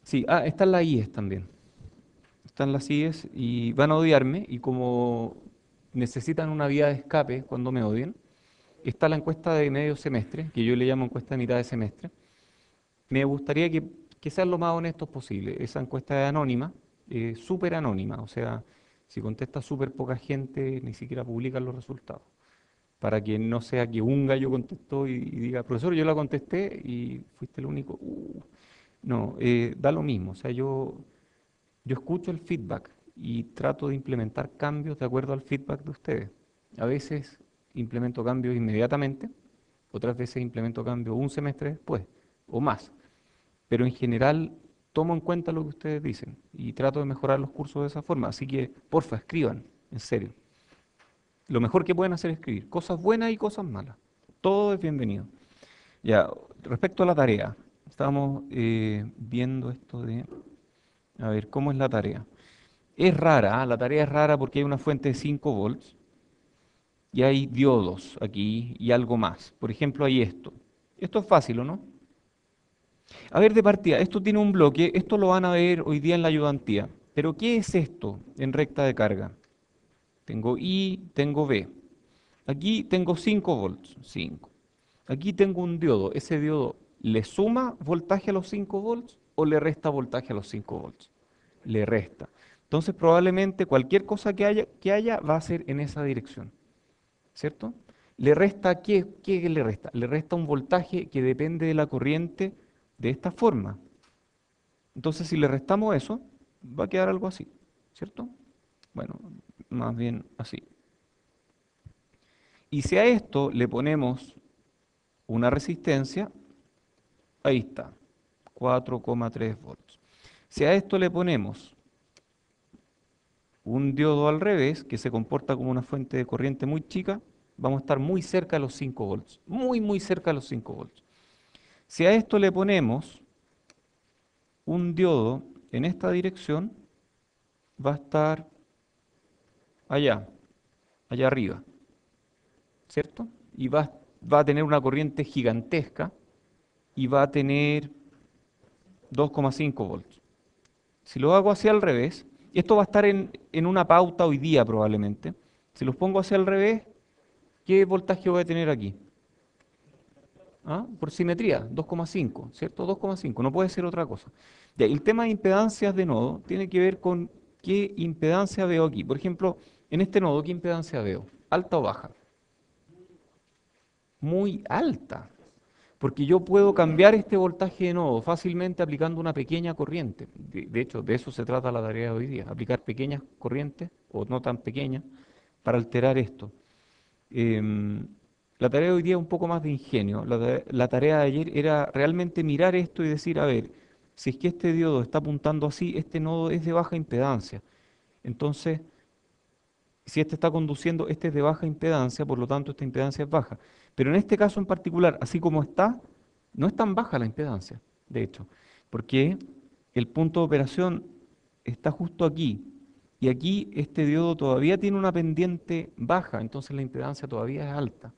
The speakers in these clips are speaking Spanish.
Sí, están las IES también. Están las IES y van a odiarme y como necesitan una vía de escape cuando me odien, está la encuesta de medio semestre, que yo le llamo encuesta de mitad de semestre. Me gustaría que sean lo más honestos posible. Esa encuesta es anónima, súper anónima, o sea, si contesta súper poca gente, ni siquiera publican los resultados. Para que no sea que un gallo contestó y diga, profesor, yo la contesté y fuiste el único. No, da lo mismo. O sea, yo escucho el feedback y trato de implementar cambios de acuerdo al feedback de ustedes. A veces implemento cambios inmediatamente, otras veces implemento cambios un semestre después o más. Pero en general tomo en cuenta lo que ustedes dicen y trato de mejorar los cursos de esa forma. Así que, porfa, escriban, en serio. Lo mejor que pueden hacer es escribir, cosas buenas y cosas malas. Todo es bienvenido. Ya, respecto a la tarea, estábamos viendo esto de, a ver, ¿cómo es la tarea? Es rara, ¿ah? La tarea es rara porque hay una fuente de 5 volts y hay diodos aquí y algo más. Por ejemplo, hay esto. Esto es fácil, ¿o no? A ver, de partida, esto tiene un bloque, esto lo van a ver hoy día en la ayudantía. Pero ¿qué es esto en recta de carga? Tengo I, tengo V. Aquí tengo 5 volts, 5. Aquí tengo un diodo. ¿Ese diodo le suma voltaje a los 5 volts o le resta voltaje a los 5 volts? Le resta. Entonces probablemente cualquier cosa que haya va a ser en esa dirección, ¿cierto? ¿Le resta qué le resta? Le resta un voltaje que depende de la corriente de esta forma. Entonces si le restamos eso, va a quedar algo así, ¿cierto? Bueno, más bien así. Y si a esto le ponemos una resistencia, ahí está, 4,3 volts. Si a esto le ponemos un diodo al revés, que se comporta como una fuente de corriente muy chica, vamos a estar muy cerca de los 5 volts, muy, muy cerca de los 5 volts. Si a esto le ponemos un diodo en esta dirección, va a estar allá, allá arriba, ¿cierto? Y va a tener una corriente gigantesca y va a tener 2,5 volts. Si lo hago hacia el revés, esto va a estar en una pauta hoy día probablemente. Si los pongo hacia el revés, ¿qué voltaje voy a tener aquí? ¿Ah? Por simetría, 2,5, ¿cierto? 2,5, no puede ser otra cosa. Ya, el tema de impedancias de nodo tiene que ver con qué impedancia veo aquí. Por ejemplo, en este nodo, ¿qué impedancia veo? ¿Alta o baja? Muy alta, porque yo puedo cambiar este voltaje de nodo fácilmente aplicando una pequeña corriente. De hecho, de eso se trata la tarea de hoy día, aplicar pequeñas corrientes o no tan pequeñas para alterar esto. Em, la tarea de hoy día es un poco más de ingenio. La tarea de ayer era realmente mirar esto y decir, a ver, si es que este diodo está apuntando así, este nodo es de baja impedancia. Entonces, si este está conduciendo, este es de baja impedancia, por lo tanto esta impedancia es baja. Pero en este caso en particular, así como está, no es tan baja la impedancia, de hecho, porque el punto de operación está justo aquí. Y aquí este diodo todavía tiene una pendiente baja, entonces la impedancia todavía es alta.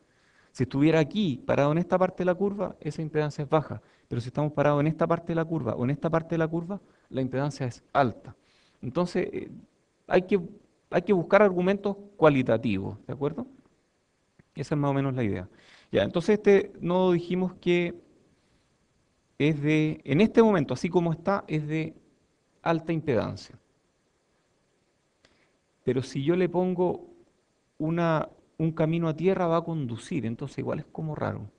Si estuviera aquí, parado en esta parte de la curva, esa impedancia es baja. Pero si estamos parados en esta parte de la curva o en esta parte de la curva, la impedancia es alta. Entonces, hay que, hay que buscar argumentos cualitativos, ¿de acuerdo? Esa es más o menos la idea. Ya, entonces este nodo dijimos que en este momento, así como está, es de alta impedancia. Pero si yo le pongo un camino a tierra, va a conducir, entonces igual es como raro.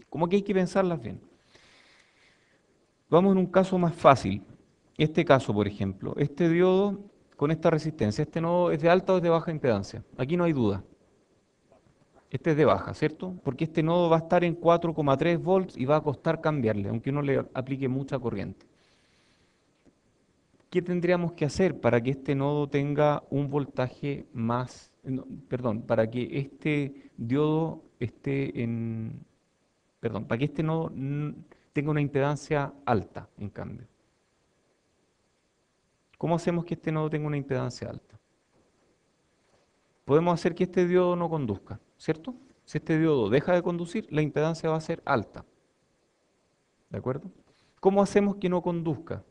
Como que hay que pensarlas bien. Vamos en un caso más fácil. Este caso, por ejemplo, este diodo con esta resistencia, este nodo es de alta o es de baja impedancia. Aquí no hay duda. Este es de baja, ¿cierto? Porque este nodo va a estar en 4,3 volts y va a costar cambiarle, aunque uno le aplique mucha corriente. ¿Qué tendríamos que hacer para que este nodo tenga un voltaje más, no, perdón, para que este diodo esté en, perdón, para que este nodo tenga una impedancia alta, en cambio? ¿Cómo hacemos que este nodo tenga una impedancia alta? Podemos hacer que este diodo no conduzca, ¿cierto? Si este diodo deja de conducir, la impedancia va a ser alta, ¿de acuerdo? ¿Cómo hacemos que no conduzca?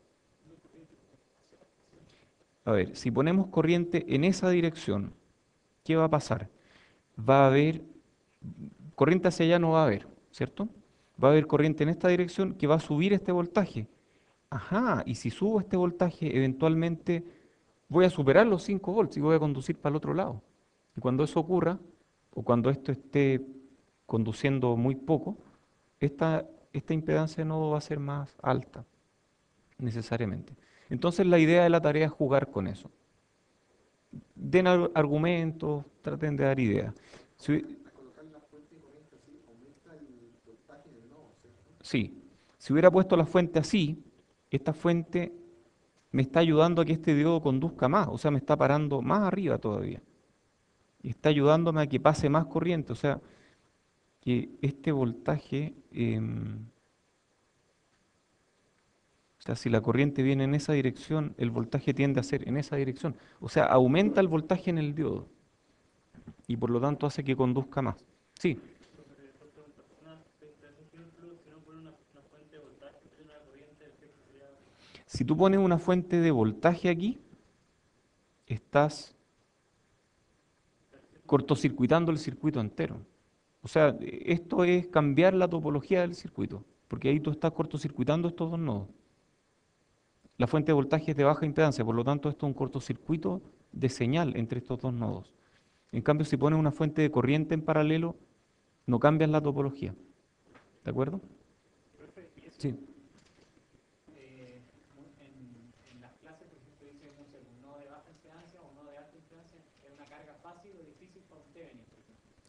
A ver, si ponemos corriente en esa dirección, ¿qué va a pasar? Va a haber, corriente hacia allá no va a haber, ¿cierto? Va a haber corriente en esta dirección que va a subir este voltaje. Ajá, y si subo este voltaje, eventualmente voy a superar los 5 volts y voy a conducir para el otro lado. Y cuando eso ocurra, o cuando esto esté conduciendo muy poco, esta impedancia no va a ser más alta, necesariamente. Entonces la idea de la tarea es jugar con eso. Den argumentos, traten de dar ideas. Si, sí, si hubiera puesto la fuente así, esta fuente me está ayudando a que este diodo conduzca más, o sea, me está parando más arriba todavía. Y está ayudándome a que pase más corriente, o sea, que este voltaje, o sea, si la corriente viene en esa dirección, el voltaje tiende a ser en esa dirección. O sea, aumenta el voltaje en el diodo y por lo tanto hace que conduzca más. Sí, si tú pones una fuente de voltaje aquí, estás cortocircuitando el circuito entero. O sea, esto es cambiar la topología del circuito, porque ahí tú estás cortocircuitando estos dos nodos. La fuente de voltaje es de baja impedancia, por lo tanto esto es un cortocircuito de señal entre estos dos nodos. En cambio, si pones una fuente de corriente en paralelo, no cambias la topología. ¿De acuerdo? Sí.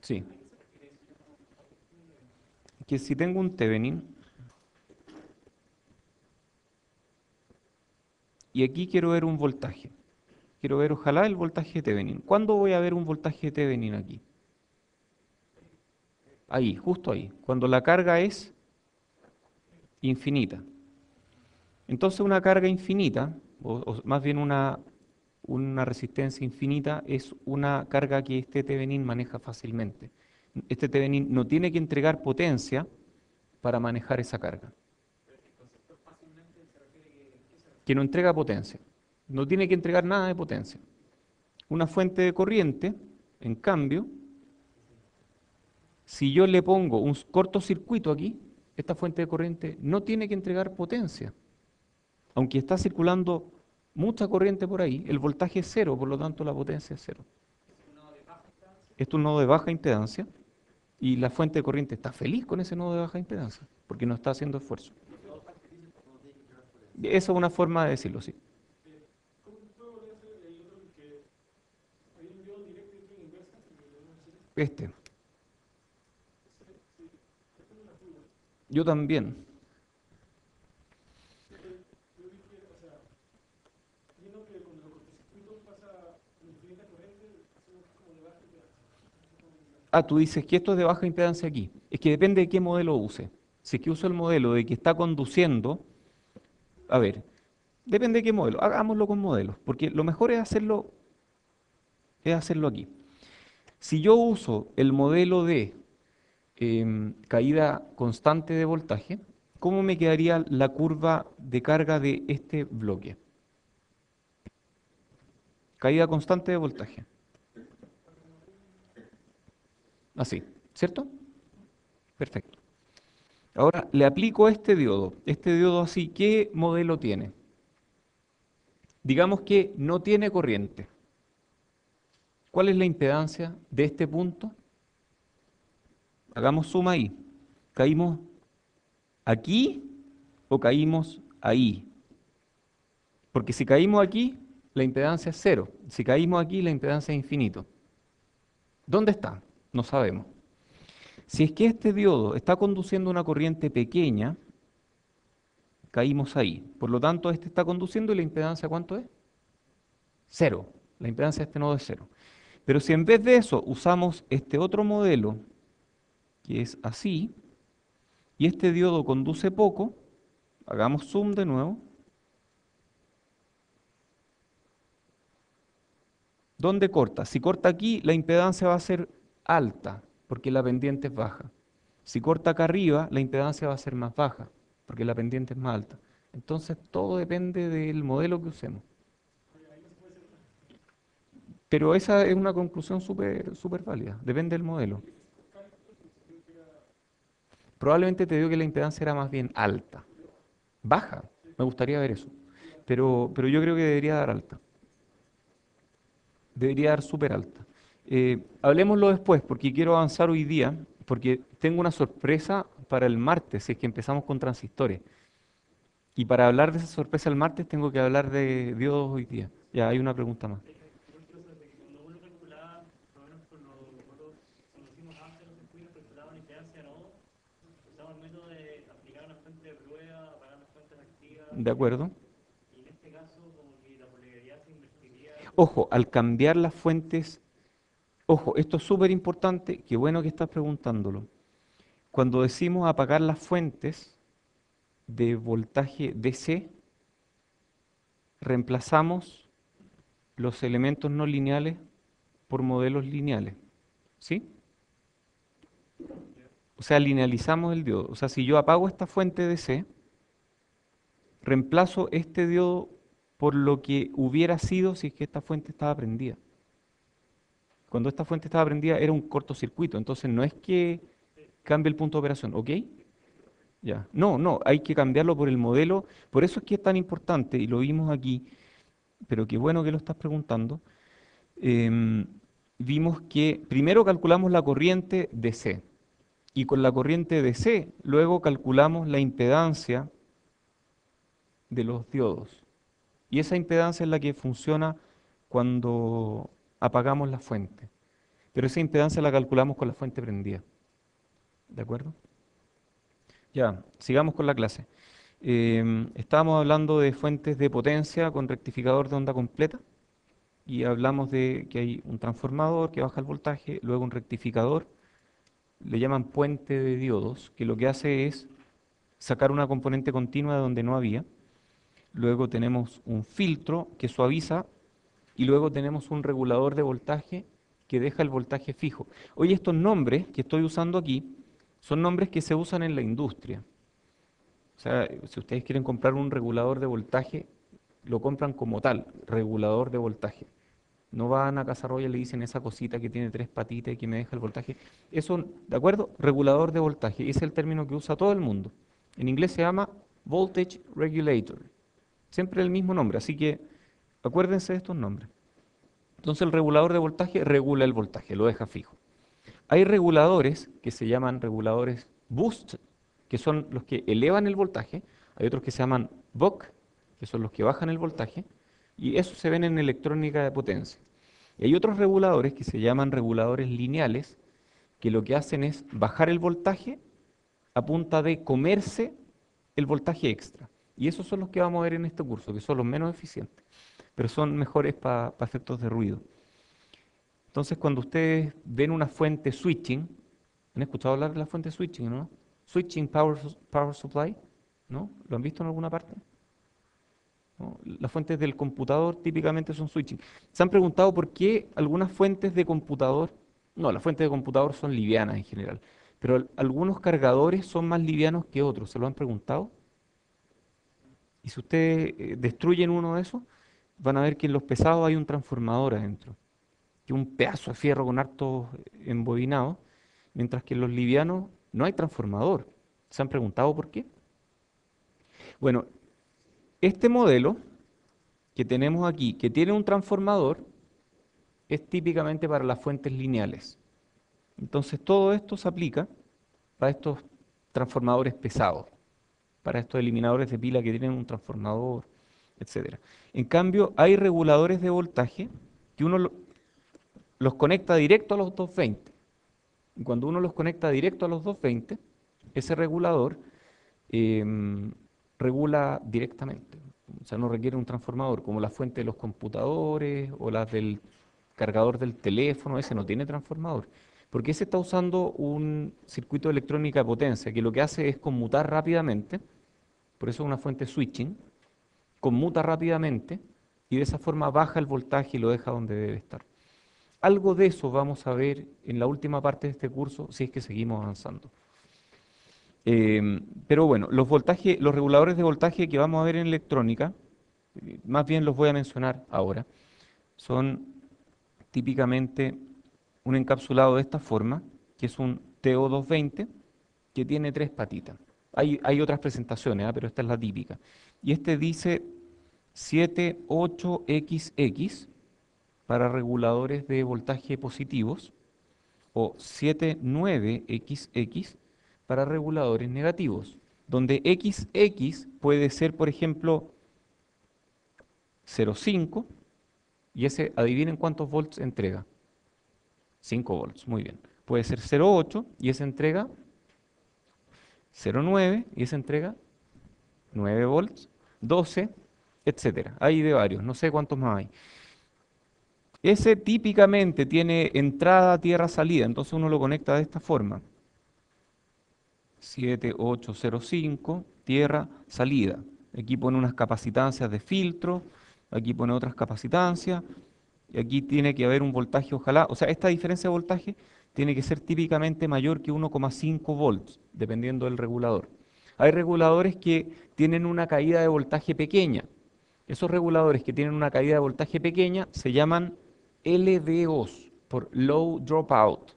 Sí. Que si tengo un Thevenin y aquí quiero ver un voltaje. Quiero ver, ojalá, el voltaje de Thevenin. ¿Cuándo voy a ver un voltaje de Thevenin aquí? Ahí, justo ahí. Cuando la carga es infinita. Entonces una carga infinita, o más bien una resistencia infinita, es una carga que este Thevenin maneja fácilmente. Este Thevenin no tiene que entregar potencia para manejar esa carga. Que no entrega potencia. No tiene que entregar nada de potencia. Una fuente de corriente, en cambio, si yo le pongo un cortocircuito aquí, esta fuente de corriente no tiene que entregar potencia. Aunque está circulando mucha corriente por ahí, el voltaje es cero, por lo tanto la potencia es cero. Esto es un nodo de baja impedancia y la fuente de corriente está feliz con ese nodo de baja impedancia, porque no está haciendo esfuerzo. Esa es una forma de decirlo, sí. Este, yo también. Ah, tú dices que esto es de baja impedancia aquí. Es que depende de qué modelo use. Si es que uso el modelo de que está conduciendo, a ver, depende de qué modelo. Hagámoslo con modelos, porque lo mejor es hacerlo aquí. Si yo uso el modelo de caída constante de voltaje, ¿cómo me quedaría la curva de carga de este bloque? Caída constante de voltaje. Así, ¿cierto? Perfecto. Ahora le aplico este diodo. Este diodo así, ¿qué modelo tiene? Digamos que no tiene corriente. ¿Cuál es la impedancia de este punto? Hagamos suma ahí. ¿Caímos aquí o caímos ahí? Porque si caímos aquí, la impedancia es cero. Si caímos aquí, la impedancia es infinito. ¿Dónde está? No sabemos. Si es que este diodo está conduciendo una corriente pequeña, caímos ahí. Por lo tanto, este está conduciendo y la impedancia, ¿cuánto es? Cero. La impedancia de este nodo es cero. Pero si en vez de eso usamos este otro modelo, que es así, y este diodo conduce poco, hagamos zoom de nuevo. ¿Dónde corta? Si corta aquí, la impedancia va a ser alta, porque la pendiente es baja. Si corta acá arriba, la impedancia va a ser más baja, porque la pendiente es más alta. Entonces todo depende del modelo que usemos. Pero esa es una conclusión súper válida, depende del modelo. Probablemente te digo que la impedancia era más bien alta. Baja, me gustaría ver eso. Pero yo creo que debería dar alta. Debería dar súper alta. Hablemoslo después, porque quiero avanzar hoy día, porque tengo una sorpresa para el martes, si es que empezamos con transistores. Y para hablar de esa sorpresa el martes tengo que hablar de Dios hoy día. Ya hay una pregunta más. ¿De acuerdo? Ojo, al cambiar las fuentes, ojo, esto es súper importante, qué bueno que estás preguntándolo. Cuando decimos apagar las fuentes de voltaje DC, reemplazamos los elementos no lineales por modelos lineales, ¿sí? O sea, linealizamos el diodo. O sea, si yo apago esta fuente DC, reemplazo este diodo por lo que hubiera sido si es que esta fuente estaba prendida. Cuando esta fuente estaba prendida era un cortocircuito, entonces no es que cambie el punto de operación, ¿ok? Ya. No, no, hay que cambiarlo por el modelo. Por eso es que es tan importante, y lo vimos aquí, pero qué bueno que lo estás preguntando. em, Vimos que primero calculamos la corriente DC, y con la corriente DC luego calculamos la impedancia de los diodos. Y esa impedancia es la que funciona cuando apagamos la fuente. Pero esa impedancia la calculamos con la fuente prendida. ¿De acuerdo? Ya, sigamos con la clase. Estábamos hablando de fuentes de potencia con rectificador de onda completa y hablamos de que hay un transformador que baja el voltaje, luego un rectificador, le llaman puente de diodos, que lo que hace es sacar una componente continua de donde no había. Luego tenemos un filtro que suaviza y luego tenemos un regulador de voltaje que deja el voltaje fijo. Oye, estos nombres que estoy usando aquí son nombres que se usan en la industria. O sea, si ustedes quieren comprar un regulador de voltaje, lo compran como tal, regulador de voltaje. No van a Casa Roya y le dicen esa cosita que tiene tres patitas y que me deja el voltaje. Eso, ¿de acuerdo? Regulador de voltaje. Ese es el término que usa todo el mundo. En inglés se llama Voltage Regulator. Siempre el mismo nombre, así que acuérdense de estos nombres. Entonces el regulador de voltaje regula el voltaje, lo deja fijo. Hay reguladores que se llaman reguladores boost, que son los que elevan el voltaje. Hay otros que se llaman buck, que son los que bajan el voltaje. Y eso se ven en electrónica de potencia. Y hay otros reguladores que se llaman reguladores lineales, que lo que hacen es bajar el voltaje a punta de comerse el voltaje extra. Y esos son los que vamos a ver en este curso, que son los menos eficientes, pero son mejores para efectos de ruido. Entonces, cuando ustedes ven una fuente switching, ¿han escuchado hablar de la fuente switching, no? Switching power supply, ¿no? ¿Lo han visto en alguna parte? ¿No? Las fuentes del computador típicamente son switching. ¿Se han preguntado por qué algunas fuentes de computador, no, las fuentes de computador son livianas en general, pero algunos cargadores son más livianos que otros? ¿Se lo han preguntado? Y si ustedes destruyen uno de esos, van a ver que en los pesados hay un transformador adentro, que es un pedazo de fierro con hartos embobinados, mientras que en los livianos no hay transformador. ¿Se han preguntado por qué? Bueno, este modelo que tenemos aquí, que tiene un transformador, es típicamente para las fuentes lineales. Entonces todo esto se aplica para estos transformadores pesados, para estos eliminadores de pila que tienen un transformador, etcétera. En cambio, hay reguladores de voltaje que los conecta directo a los 220. Y cuando uno los conecta directo a los 220, ese regulador em, regula directamente. O sea, no requiere un transformador, como la fuente de los computadores o las del cargador del teléfono, ese no tiene transformador. Porque ese está usando un circuito de electrónica de potencia, que lo que hace es conmutar rápidamente, por eso es una fuente switching, conmuta rápidamente y de esa forma baja el voltaje y lo deja donde debe estar. Algo de eso vamos a ver en la última parte de este curso si es que seguimos avanzando. Pero bueno, los voltajes, los reguladores de voltaje que vamos a ver en electrónica, más bien los voy a mencionar ahora, son típicamente un encapsulado de esta forma, que es un TO220, que tiene tres patitas. Hay otras presentaciones, pero esta es la típica. Y este dice 78XX para reguladores de voltaje positivos o 79XX para reguladores negativos, donde XX puede ser, por ejemplo, 0,5 y ese, adivinen cuántos volts entrega. 5 volts, muy bien. Puede ser 0,8 y ese entrega 0,9 y esa entrega 9 volts, 12, etcétera. Hay de varios, no sé cuántos más hay. Ese típicamente tiene entrada, tierra, salida, entonces uno lo conecta de esta forma. 7805, tierra, salida. Aquí pone unas capacitancias de filtro, aquí pone otras capacitancias, y aquí tiene que haber un voltaje, ojalá, o sea, esta diferencia de voltaje tiene que ser típicamente mayor que 1,5 volts, dependiendo del regulador. Hay reguladores que tienen una caída de voltaje pequeña. Esos reguladores que tienen una caída de voltaje pequeña se llaman LDOs, por Low Dropout.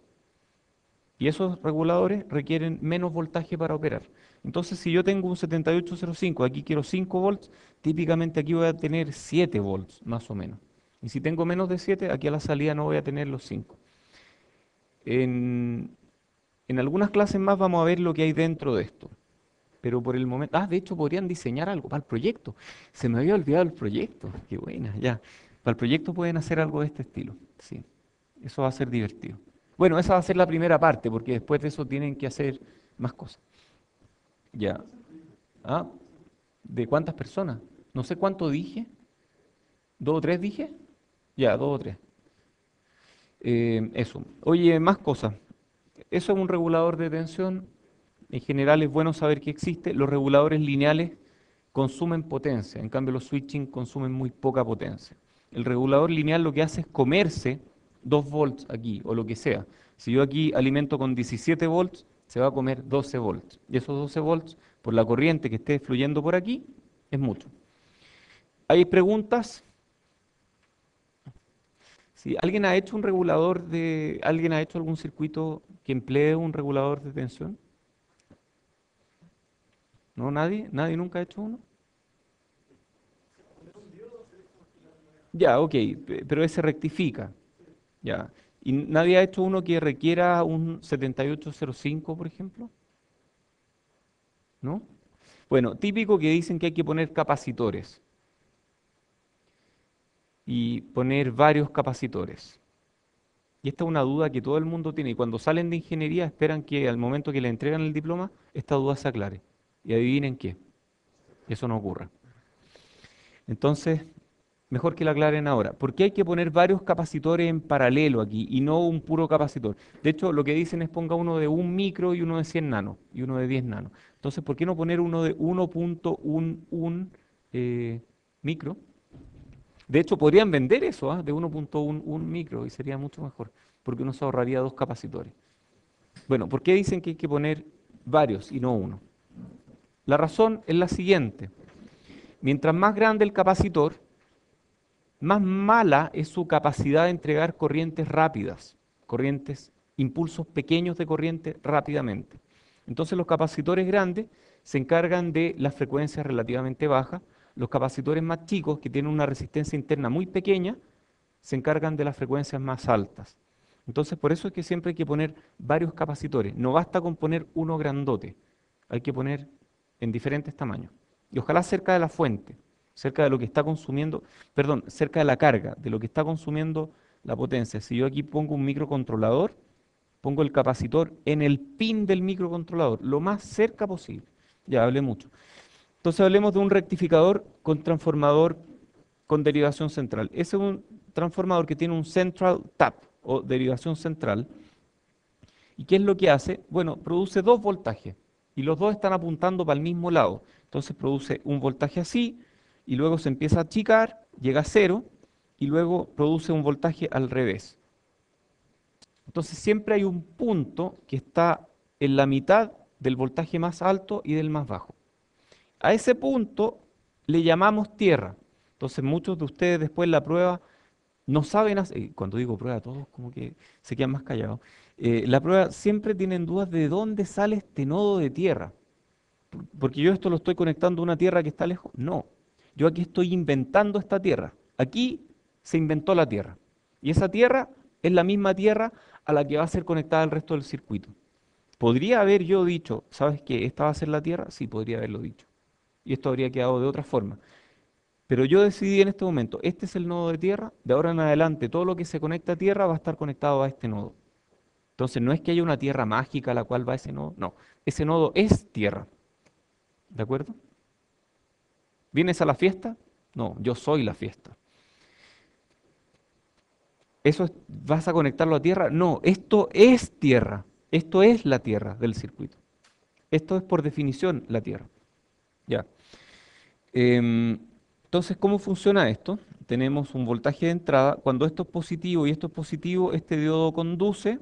Y esos reguladores requieren menos voltaje para operar. Entonces, si yo tengo un 7805, aquí quiero 5 volts, típicamente aquí voy a tener 7 volts, más o menos. Y si tengo menos de 7, aquí a la salida no voy a tener los 5. En, en algunas clases más vamos a ver lo que hay dentro de esto. Pero por el momento... Ah, de hecho podrían diseñar algo para el proyecto. Se me había olvidado el proyecto. Qué buena, ya. Para el proyecto pueden hacer algo de este estilo. Sí, eso va a ser divertido. Bueno, esa va a ser la primera parte, porque después de eso tienen que hacer más cosas. Ya. Ah, ¿de cuántas personas? No sé cuánto dije. ¿Dos o tres dije? Ya, dos o tres. Eso. Oye, más cosas. Eso es un regulador de tensión. En general es bueno saber que existe. Los reguladores lineales consumen potencia, en cambio los switching consumen muy poca potencia. El regulador lineal lo que hace es comerse 2 volts aquí, o lo que sea. Si yo aquí alimento con 17 volts, se va a comer 12 volts. Y esos 12 volts, por la corriente que esté fluyendo por aquí, es mucho. ¿Hay preguntas? Si alguien ha hecho un regulador ¿alguien ha hecho algún circuito que emplee un regulador de tensión? ¿No? ¿Nadie? ¿Nadie nunca ha hecho uno? Ya, ok, pero ese rectifica. Ya. ¿Y nadie ha hecho uno que requiera un 7805, por ejemplo? ¿No? Bueno, típico que dicen que hay que poner capacitores y poner varios capacitores. Y esta es una duda que todo el mundo tiene. Y cuando salen de ingeniería esperan que al momento que le entregan el diploma, esta duda se aclare. Y adivinen qué, eso no ocurra. Entonces, mejor que la aclaren ahora. ¿Por qué hay que poner varios capacitores en paralelo aquí y no un puro capacitor? De hecho, lo que dicen es ponga uno de 1 micro y uno de 100 nanos y uno de 10 nanos. Entonces, ¿por qué no poner uno de 1,11 micro? De hecho, podrían vender eso, de 1,11 micro y sería mucho mejor, porque uno se ahorraría dos capacitores. Bueno, ¿por qué dicen que hay que poner varios y no uno? La razón es la siguiente. Mientras más grande el capacitor, más mala es su capacidad de entregar corrientes rápidas, corrientes, impulsos pequeños de corriente rápidamente. Entonces los capacitores grandes se encargan de las frecuencias relativamente bajas, los capacitores más chicos, que tienen una resistencia interna muy pequeña, se encargan de las frecuencias más altas. Entonces por eso es que siempre hay que poner varios capacitores, no basta con poner uno grandote, hay que poner en diferentes tamaños. Y ojalá cerca de la fuente, cerca de lo que está consumiendo, perdón, cerca de la carga, de lo que está consumiendo la potencia. Si yo aquí pongo un microcontrolador, pongo el capacitor en el pin del microcontrolador, lo más cerca posible. Ya hablé mucho. Entonces hablemos de un rectificador con transformador con derivación central. Ese es un transformador que tiene un central tap o derivación central. ¿Y qué es lo que hace? Bueno, produce dos voltajes y los dos están apuntando para el mismo lado. Entonces produce un voltaje así y luego se empieza a achicar, llega a cero y luego produce un voltaje al revés. Entonces siempre hay un punto que está en la mitad del voltaje más alto y del más bajo. A ese punto le llamamos tierra. Entonces muchos de ustedes después en la prueba No saben hacer, cuando digo prueba, todos como que se quedan más callados. La prueba siempre tienen dudas de dónde sale este nodo de tierra. Porque yo esto lo estoy conectando a una tierra que está lejos. No, yo aquí estoy inventando esta tierra. Aquí se inventó la tierra. Y esa tierra es la misma tierra a la que va a ser conectada el resto del circuito. ¿Podría haber yo dicho, sabes que esta va a ser la tierra? Sí, podría haberlo dicho. Y esto habría quedado de otra forma. Pero yo decidí en este momento, este es el nodo de tierra, de ahora en adelante todo lo que se conecta a tierra va a estar conectado a este nodo. Entonces no es que haya una tierra mágica a la cual va ese nodo, no, ese nodo es tierra, ¿de acuerdo? ¿Vienes a la fiesta? No, yo soy la fiesta. ¿Vas a conectarlo a tierra? No, esto es tierra, esto es la tierra del circuito. Esto es por definición la tierra. Ya. Em, entonces, ¿cómo funciona esto? Tenemos un voltaje de entrada. Cuando esto es positivo y esto es positivo, este diodo conduce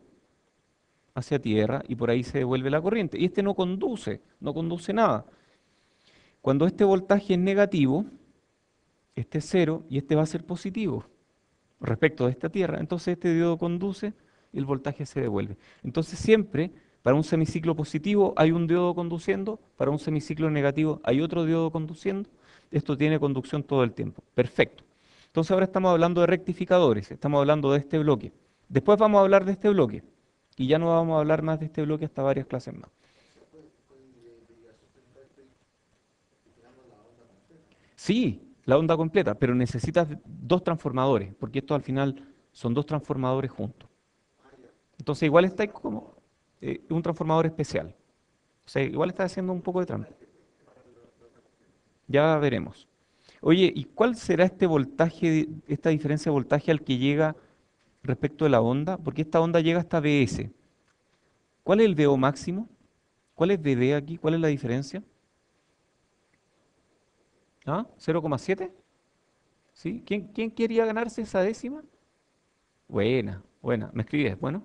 hacia tierra y por ahí se devuelve la corriente. Y este no conduce, no conduce nada. Cuando este voltaje es negativo, este es cero y este va a ser positivo respecto de esta tierra, entonces este diodo conduce y el voltaje se devuelve. Entonces siempre para un semiciclo positivo hay un diodo conduciendo, para un semiciclo negativo hay otro diodo conduciendo. Esto tiene conducción todo el tiempo. Perfecto. Entonces ahora estamos hablando de rectificadores, estamos hablando de este bloque. Después vamos a hablar de este bloque y ya no vamos a hablar más de este bloque hasta varias clases más. Sí, la onda completa, pero necesitas dos transformadores, porque esto al final son dos transformadores juntos. Entonces igual está como un transformador especial. O sea, igual está haciendo un poco de trampa. Ya veremos. Oye, ¿y cuál será este voltaje, esta diferencia de voltaje al que llega respecto de la onda? Porque esta onda llega hasta Vs. ¿Cuál es el VO máximo? ¿Cuál es VB aquí? ¿Cuál es la diferencia? ¿Ah? ¿0,7? ¿Sí? ¿Quién quería ganarse esa décima? Buena, buena. ¿Me escribes? Bueno,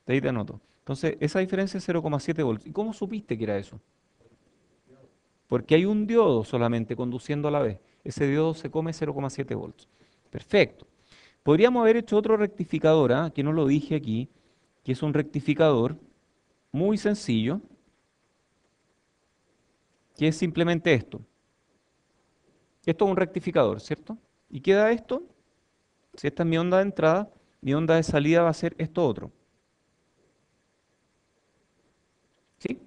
de ahí te anoto. Entonces, esa diferencia es 0,7 volts. ¿Y cómo supiste que era eso? Porque hay un diodo solamente conduciendo a la vez. Ese diodo se come 0,7 volts. Perfecto. Podríamos haber hecho otro rectificador, ¿ah? Que no lo dije aquí, que es un rectificador muy sencillo, que es simplemente esto. Esto es un rectificador, ¿cierto? Y queda esto, si esta es mi onda de entrada, mi onda de salida va a ser esto otro. ¿Sí?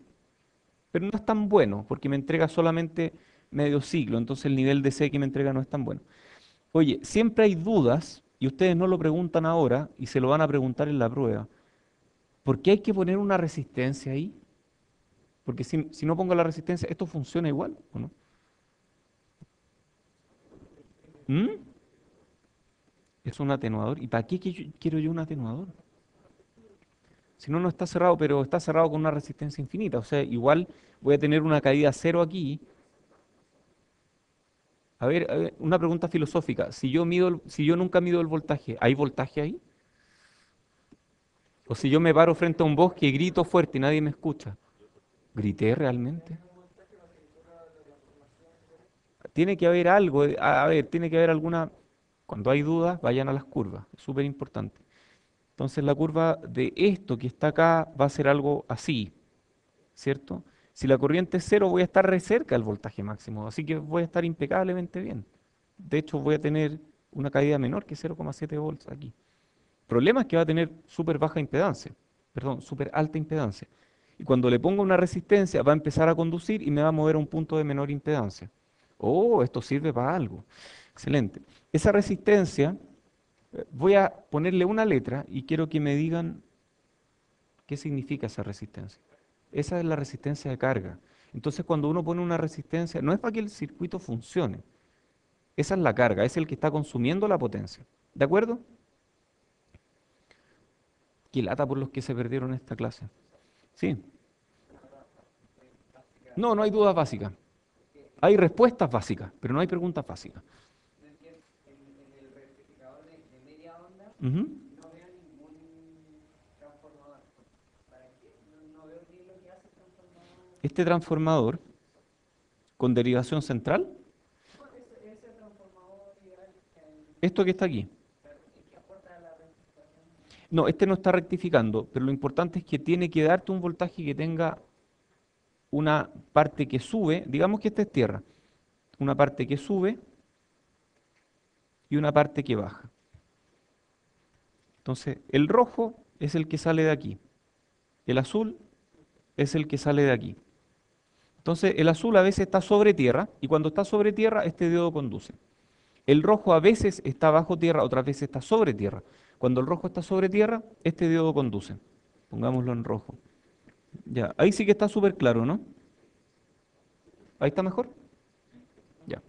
Pero no es tan bueno, porque me entrega solamente medio ciclo, entonces el nivel de C que me entrega no es tan bueno. Oye, siempre hay dudas, y ustedes no lo preguntan ahora, y se lo van a preguntar en la prueba. ¿Por qué hay que poner una resistencia ahí? Porque si no pongo la resistencia, ¿esto funciona igual o no? ¿Mm? Es un atenuador. ¿Y para qué quiero yo un atenuador? Si no, no está cerrado, pero está cerrado con una resistencia infinita. O sea, igual voy a tener una caída cero aquí. A ver, una pregunta filosófica. Si yo nunca mido el voltaje, ¿hay voltaje ahí? O si yo me paro frente a un bosque y grito fuerte y nadie me escucha. ¿Grité realmente? Tiene que haber algo, a ver, tiene que haber alguna... Cuando hay dudas, vayan a las curvas, es súper importante. Entonces la curva de esto que está acá va a ser algo así, ¿cierto? Si la corriente es cero, voy a estar re cerca del voltaje máximo, así que voy a estar impecablemente bien. De hecho, voy a tener una caída menor que 0,7 volts aquí. El problema es que va a tener súper baja impedancia, perdón, súper alta impedancia. Y cuando le ponga una resistencia, va a empezar a conducir y me va a mover a un punto de menor impedancia. Oh, esto sirve para algo. Excelente. Esa resistencia, voy a ponerle una letra y quiero que me digan qué significa esa resistencia. Esa es la resistencia de carga. Entonces, cuando uno pone una resistencia, no es para que el circuito funcione. Esa es la carga, es el que está consumiendo la potencia. ¿De acuerdo? Qué lata por los que se perdieron esta clase. Sí. No, no hay dudas básicas. Hay respuestas básicas, pero no hay preguntas básicas. Ujú. Este transformador con derivación central, esto que está aquí. No, este no está rectificando, pero lo importante es que tiene que darte un voltaje que tenga una parte que sube, digamos que esta es tierra, una parte que sube y una parte que baja. Entonces, el rojo es el que sale de aquí, el azul es el que sale de aquí. Entonces, el azul a veces está sobre tierra y cuando está sobre tierra, este diodo conduce. El rojo a veces está bajo tierra, otras veces está sobre tierra. Cuando el rojo está sobre tierra, este diodo conduce. Pongámoslo en rojo. Ya, ahí sí que está súper claro, ¿no? Ahí está mejor. Ya.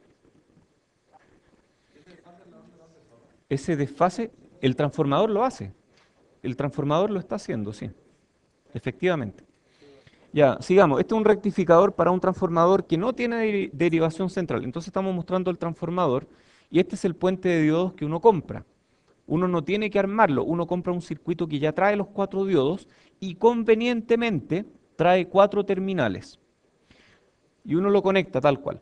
Ese desfase, el transformador lo hace. El transformador lo está haciendo, sí. Efectivamente. Ya, sigamos. Este es un rectificador para un transformador que no tiene derivación central. Entonces estamos mostrando el transformador y este es el puente de diodos que uno compra. Uno no tiene que armarlo, uno compra un circuito que ya trae los 4 diodos y convenientemente trae 4 terminales y uno lo conecta tal cual.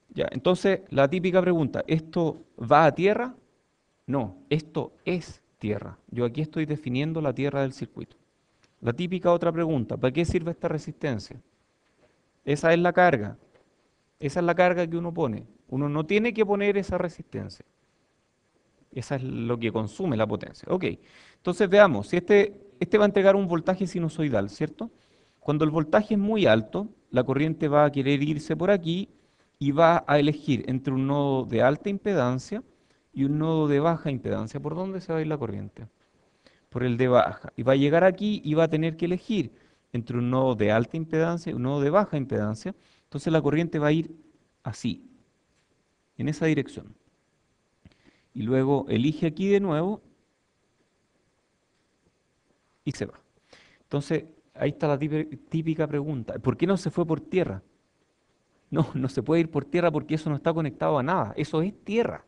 Ya, entonces la típica pregunta, ¿esto va a tierra? No, esto es tierra. Yo aquí estoy definiendo la tierra del circuito. La típica otra pregunta, ¿para qué sirve esta resistencia? Esa es la carga. Esa es la carga que uno pone. Uno no tiene que poner esa resistencia. Esa es lo que consume la potencia. Ok, entonces veamos, si este va a entregar un voltaje sinusoidal, ¿cierto? Cuando el voltaje es muy alto, la corriente va a querer irse por aquí y va a elegir entre un nodo de alta impedancia y un nodo de baja impedancia. ¿Por dónde se va a ir la corriente? Por el de baja. Y va a llegar aquí y va a tener que elegir entre un nodo de alta impedancia y un nodo de baja impedancia. Entonces la corriente va a ir así, en esa dirección. Y luego elige aquí de nuevo y se va. Entonces, ahí está la típica pregunta. ¿Por qué no se fue por tierra? No, no se puede ir por tierra porque eso no está conectado a nada. Eso es tierra.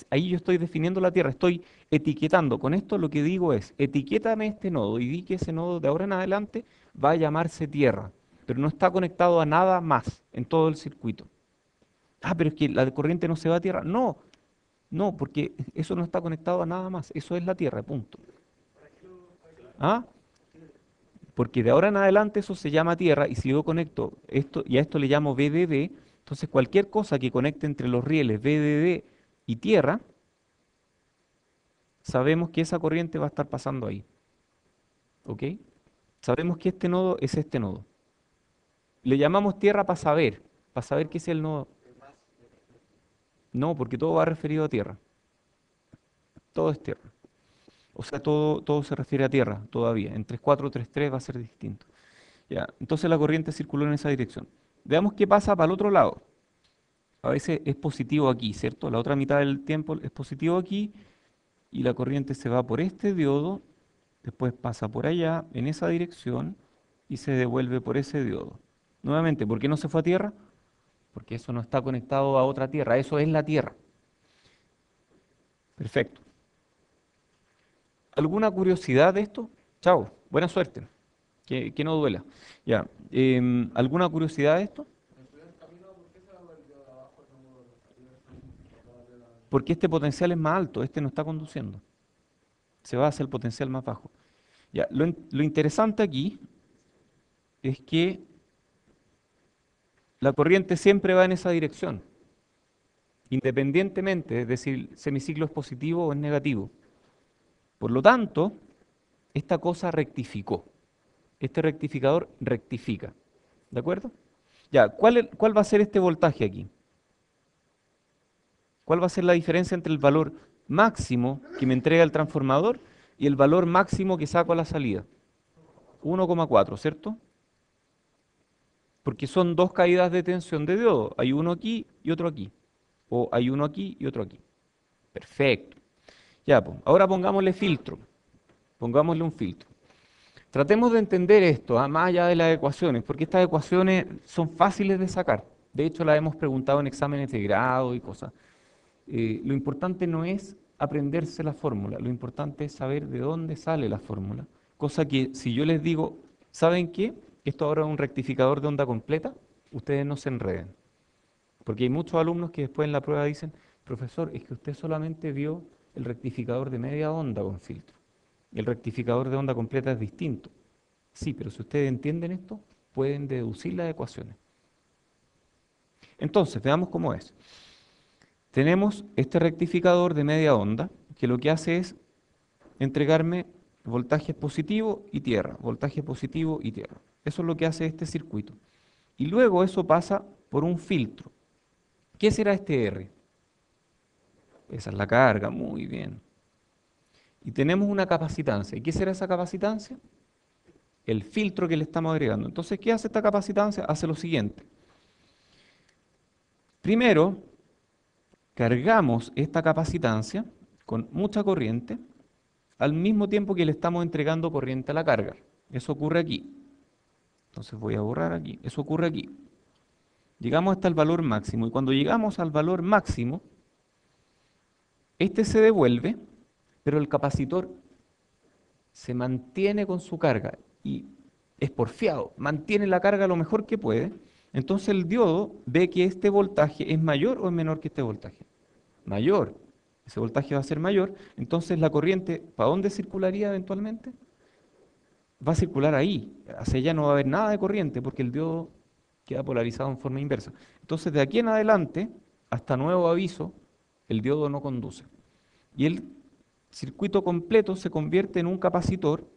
Ahí yo estoy definiendo la tierra. Estoy etiquetando. Con esto lo que digo es, etiquétame este nodo y di que ese nodo de ahora en adelante va a llamarse tierra. Pero no está conectado a nada más en todo el circuito. Ah, pero es que la corriente no se va a tierra. No, no, porque eso no está conectado a nada más. Eso es la tierra, punto. ¿Ah? Porque de ahora en adelante eso se llama tierra y si yo conecto esto y a esto le llamo VDD, entonces cualquier cosa que conecte entre los rieles VDD y tierra, sabemos que esa corriente va a estar pasando ahí. ¿Ok? Sabemos que este nodo es este nodo. Le llamamos tierra para saber qué es el nodo. No, porque todo va referido a tierra. Todo es tierra. O sea, todo se refiere a tierra todavía. En 3,4, 3,3 va a ser distinto. Ya, entonces la corriente circuló en esa dirección. Veamos qué pasa para el otro lado. A veces es positivo aquí, ¿cierto? La otra mitad del tiempo es positivo aquí y la corriente se va por este diodo, después pasa por allá, en esa dirección, y se devuelve por ese diodo. Nuevamente, ¿por qué no se fue a tierra? Porque eso no está conectado a otra tierra, eso es la tierra. Perfecto. ¿Alguna curiosidad de esto? Chao, buena suerte. Que no duela. Ya, ¿alguna curiosidad de esto? Porque este potencial es más alto, este no está conduciendo. Se va hacia el potencial más bajo. Ya, lo interesante aquí es que la corriente siempre va en esa dirección, independientemente de si el semiciclo es positivo o es negativo. Por lo tanto, esta cosa rectificó. Este rectificador rectifica. ¿De acuerdo? Ya, ¿cuál va a ser este voltaje aquí? ¿Cuál va a ser la diferencia entre el valor máximo que me entrega el transformador y el valor máximo que saco a la salida? 1,4, ¿cierto? Porque son dos caídas de tensión de diodo. Hay uno aquí y otro aquí. O hay uno aquí y otro aquí. Perfecto. Ya, pues, ahora pongámosle filtro. Pongámosle un filtro. Tratemos de entender esto, más allá de las ecuaciones, porque estas ecuaciones son fáciles de sacar. De hecho, las hemos preguntado en exámenes de grado y cosas. Lo importante no es aprenderse la fórmula, lo importante es saber de dónde sale la fórmula. Cosa que si yo les digo, ¿saben qué? Esto ahora es un rectificador de onda completa, ustedes no se enreden. Porque hay muchos alumnos que después en la prueba dicen, profesor, es que usted solamente vio el rectificador de media onda con filtro. El rectificador de onda completa es distinto. Sí, pero si ustedes entienden esto, pueden deducir las ecuaciones. Entonces, veamos cómo es. Tenemos este rectificador de media onda, que lo que hace es entregarme voltaje positivo y tierra, voltaje positivo y tierra. Eso es lo que hace este circuito. Y luego eso pasa por un filtro. ¿Qué será este R? Esa es la carga, muy bien. Y tenemos una capacitancia. ¿Y qué será esa capacitancia? El filtro que le estamos agregando. Entonces, ¿qué hace esta capacitancia? Hace lo siguiente. Primero, cargamos esta capacitancia con mucha corriente al mismo tiempo que le estamos entregando corriente a la carga. Eso ocurre aquí. Entonces voy a borrar aquí. Eso ocurre aquí. Llegamos hasta el valor máximo y cuando llegamos al valor máximo, este se devuelve, pero el capacitor se mantiene con su carga y es porfiado, mantiene la carga lo mejor que puede. Entonces el diodo ve que este voltaje es mayor o es menor que este voltaje. Mayor. Ese voltaje va a ser mayor. Entonces la corriente, ¿para dónde circularía eventualmente? Va a circular ahí. Hacia allá no va a haber nada de corriente porque el diodo queda polarizado en forma inversa. Entonces de aquí en adelante, hasta nuevo aviso, el diodo no conduce. Y el circuito completo se convierte en un capacitor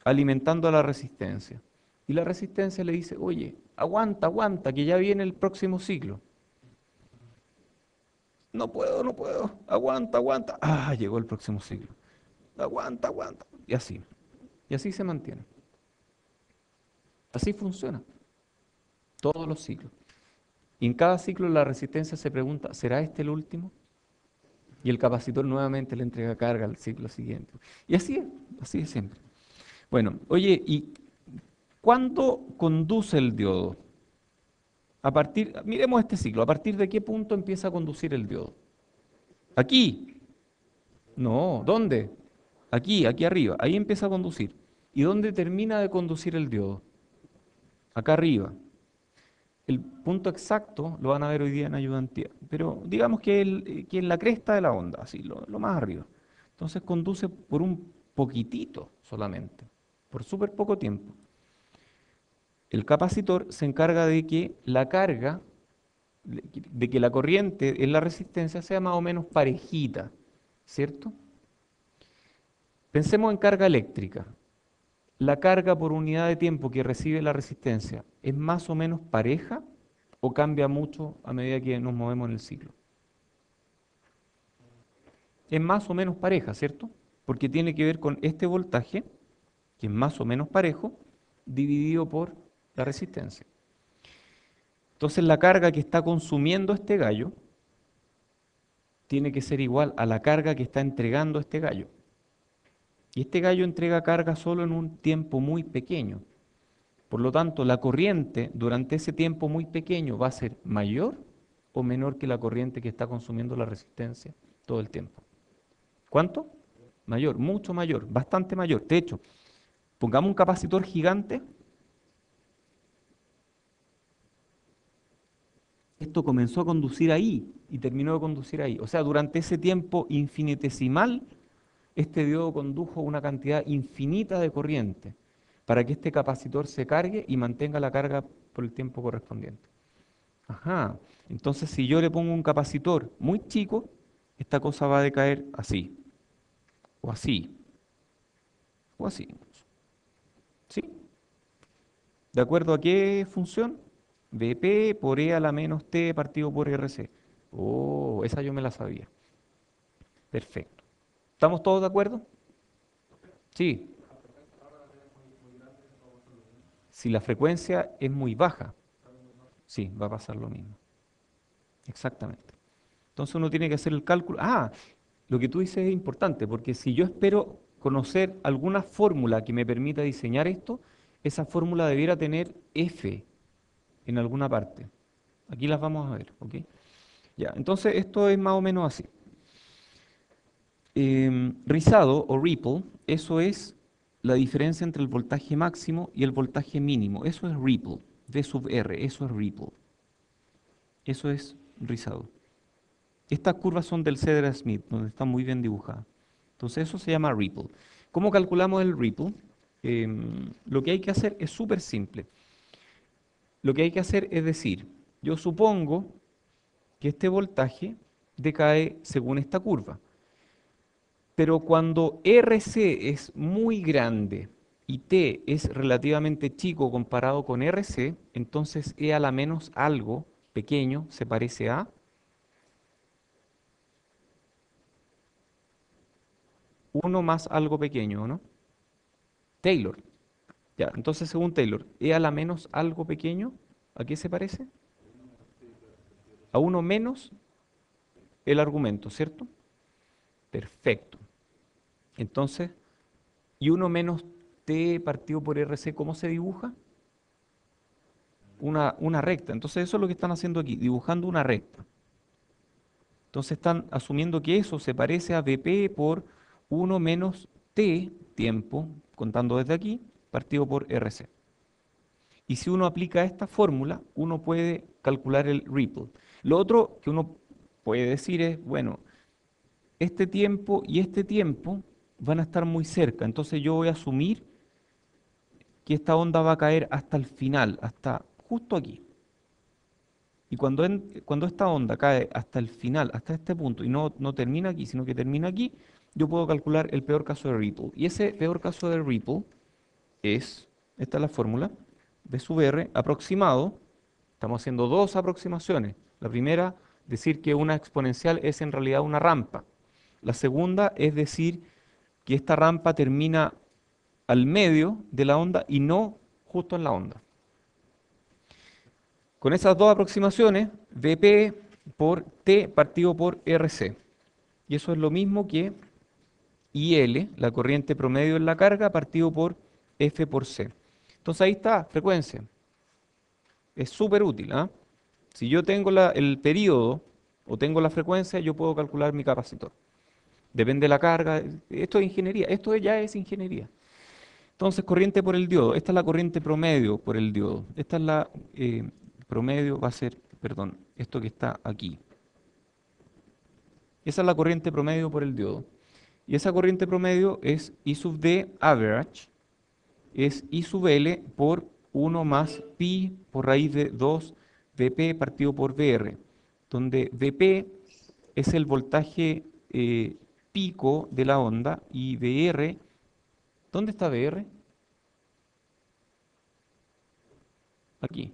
alimentando a la resistencia. Y la resistencia le dice, oye, aguanta, aguanta, que ya viene el próximo ciclo. No puedo, no puedo, aguanta, aguanta. Ah, llegó el próximo ciclo. Aguanta, aguanta. Y así se mantiene. Así funciona todos los ciclos. Y en cada ciclo la resistencia se pregunta, ¿será este el último? Y el capacitor nuevamente le entrega carga al ciclo siguiente. Y así es siempre. Bueno, oye, ¿y cuándo conduce el diodo? Miremos este ciclo, ¿a partir de qué punto empieza a conducir el diodo? Aquí. No, ¿dónde? Aquí arriba. Ahí empieza a conducir. ¿Y dónde termina de conducir el diodo? Acá arriba. El punto exacto lo van a ver hoy día en ayudantía, pero digamos que en la cresta de la onda, así, lo más arriba. Entonces conduce por un poquitito solamente, por súper poco tiempo. El capacitor se encarga de que la carga, de que la corriente en la resistencia sea más o menos parejita, ¿cierto? Pensemos en carga eléctrica. ¿La carga por unidad de tiempo que recibe la resistencia es más o menos pareja o cambia mucho a medida que nos movemos en el ciclo? Es más o menos pareja, ¿cierto? Porque tiene que ver con este voltaje, que es más o menos parejo, dividido por la resistencia. Entonces la carga que está consumiendo este gallo tiene que ser igual a la carga que está entregando este gallo. Y este gallo entrega carga solo en un tiempo muy pequeño. Por lo tanto, la corriente durante ese tiempo muy pequeño va a ser mayor o menor que la corriente que está consumiendo la resistencia todo el tiempo. ¿Cuánto? Mayor, mucho mayor, bastante mayor. De hecho, pongamos un capacitor gigante. Esto comenzó a conducir ahí y terminó de conducir ahí. O sea, durante ese tiempo infinitesimal, este diodo condujo una cantidad infinita de corriente para que este capacitor se cargue y mantenga la carga por el tiempo correspondiente. Ajá, entonces si yo le pongo un capacitor muy chico, esta cosa va a decaer así, o así, o así. ¿Sí? ¿De acuerdo a qué función? Vp por E a la menos T partido por RC. Oh, esa yo me la sabía. Perfecto. ¿Estamos todos de acuerdo? Sí. Si la frecuencia es muy baja, sí, va a pasar lo mismo. Exactamente. Entonces uno tiene que hacer el cálculo. Ah, lo que tú dices es importante, porque si yo espero conocer alguna fórmula que me permita diseñar esto, esa fórmula debiera tener F en alguna parte. Aquí las vamos a ver, ¿ok? Ya, entonces esto es más o menos así. Rizado o ripple, eso es la diferencia entre el voltaje máximo y el voltaje mínimo. Eso es ripple, V sub R, eso es ripple. Eso es rizado. Estas curvas son del Cedar-Smith, donde están muy bien dibujadas. Entonces eso se llama ripple. ¿Cómo calculamos el ripple? Lo que hay que hacer es súper simple. Lo que hay que hacer es decir, yo supongo que este voltaje decae según esta curva. Pero cuando RC es muy grande y T es relativamente chico comparado con RC, entonces E a la menos algo pequeño se parece a uno más algo pequeño, ¿no? Taylor. Ya, entonces según Taylor, E a la menos algo pequeño, ¿a qué se parece? A uno menos el argumento, ¿cierto? Perfecto. Entonces, y uno menos T partido por RC, ¿cómo se dibuja? Una recta. Entonces eso es lo que están haciendo aquí, dibujando una recta. Entonces están asumiendo que eso se parece a Vp por uno menos t tiempo, contando desde aquí, partido por Rc. Y si uno aplica esta fórmula, uno puede calcular el ripple. Lo otro que uno puede decir es, bueno, este tiempo y este tiempo van a estar muy cerca, entonces yo voy a asumir que esta onda va a caer hasta el final, hasta justo aquí. Y cuando esta onda cae hasta el final, hasta este punto, y no termina aquí, sino que termina aquí, yo puedo calcular el peor caso de ripple. Y ese peor caso de ripple es, esta es la fórmula, B sub R aproximado. Estamos haciendo dos aproximaciones. La primera, decir que una exponencial es en realidad una rampa. La segunda es decir que esta rampa termina al medio de la onda y no justo en la onda. Con esas dos aproximaciones, Vp por T partido por Rc. Y eso es lo mismo que IL, la corriente promedio en la carga, partido por F por C. Entonces ahí está, frecuencia. Es súper útil, ¿ah? Si yo tengo el periodo o tengo la frecuencia, yo puedo calcular mi capacitor. Depende de la carga. Esto es ingeniería. Esto ya es ingeniería. Entonces, corriente por el diodo. Esta es la corriente promedio por el diodo. Esta es la promedio, va a ser, perdón, esto que está aquí. Esa es la corriente promedio por el diodo. Y esa corriente promedio es I sub D average, es I sub L por 1 más pi por raíz de 2 Vp partido por Vr, donde Vp es el voltaje pico de la onda y Vr, ¿dónde está Vr? Aquí,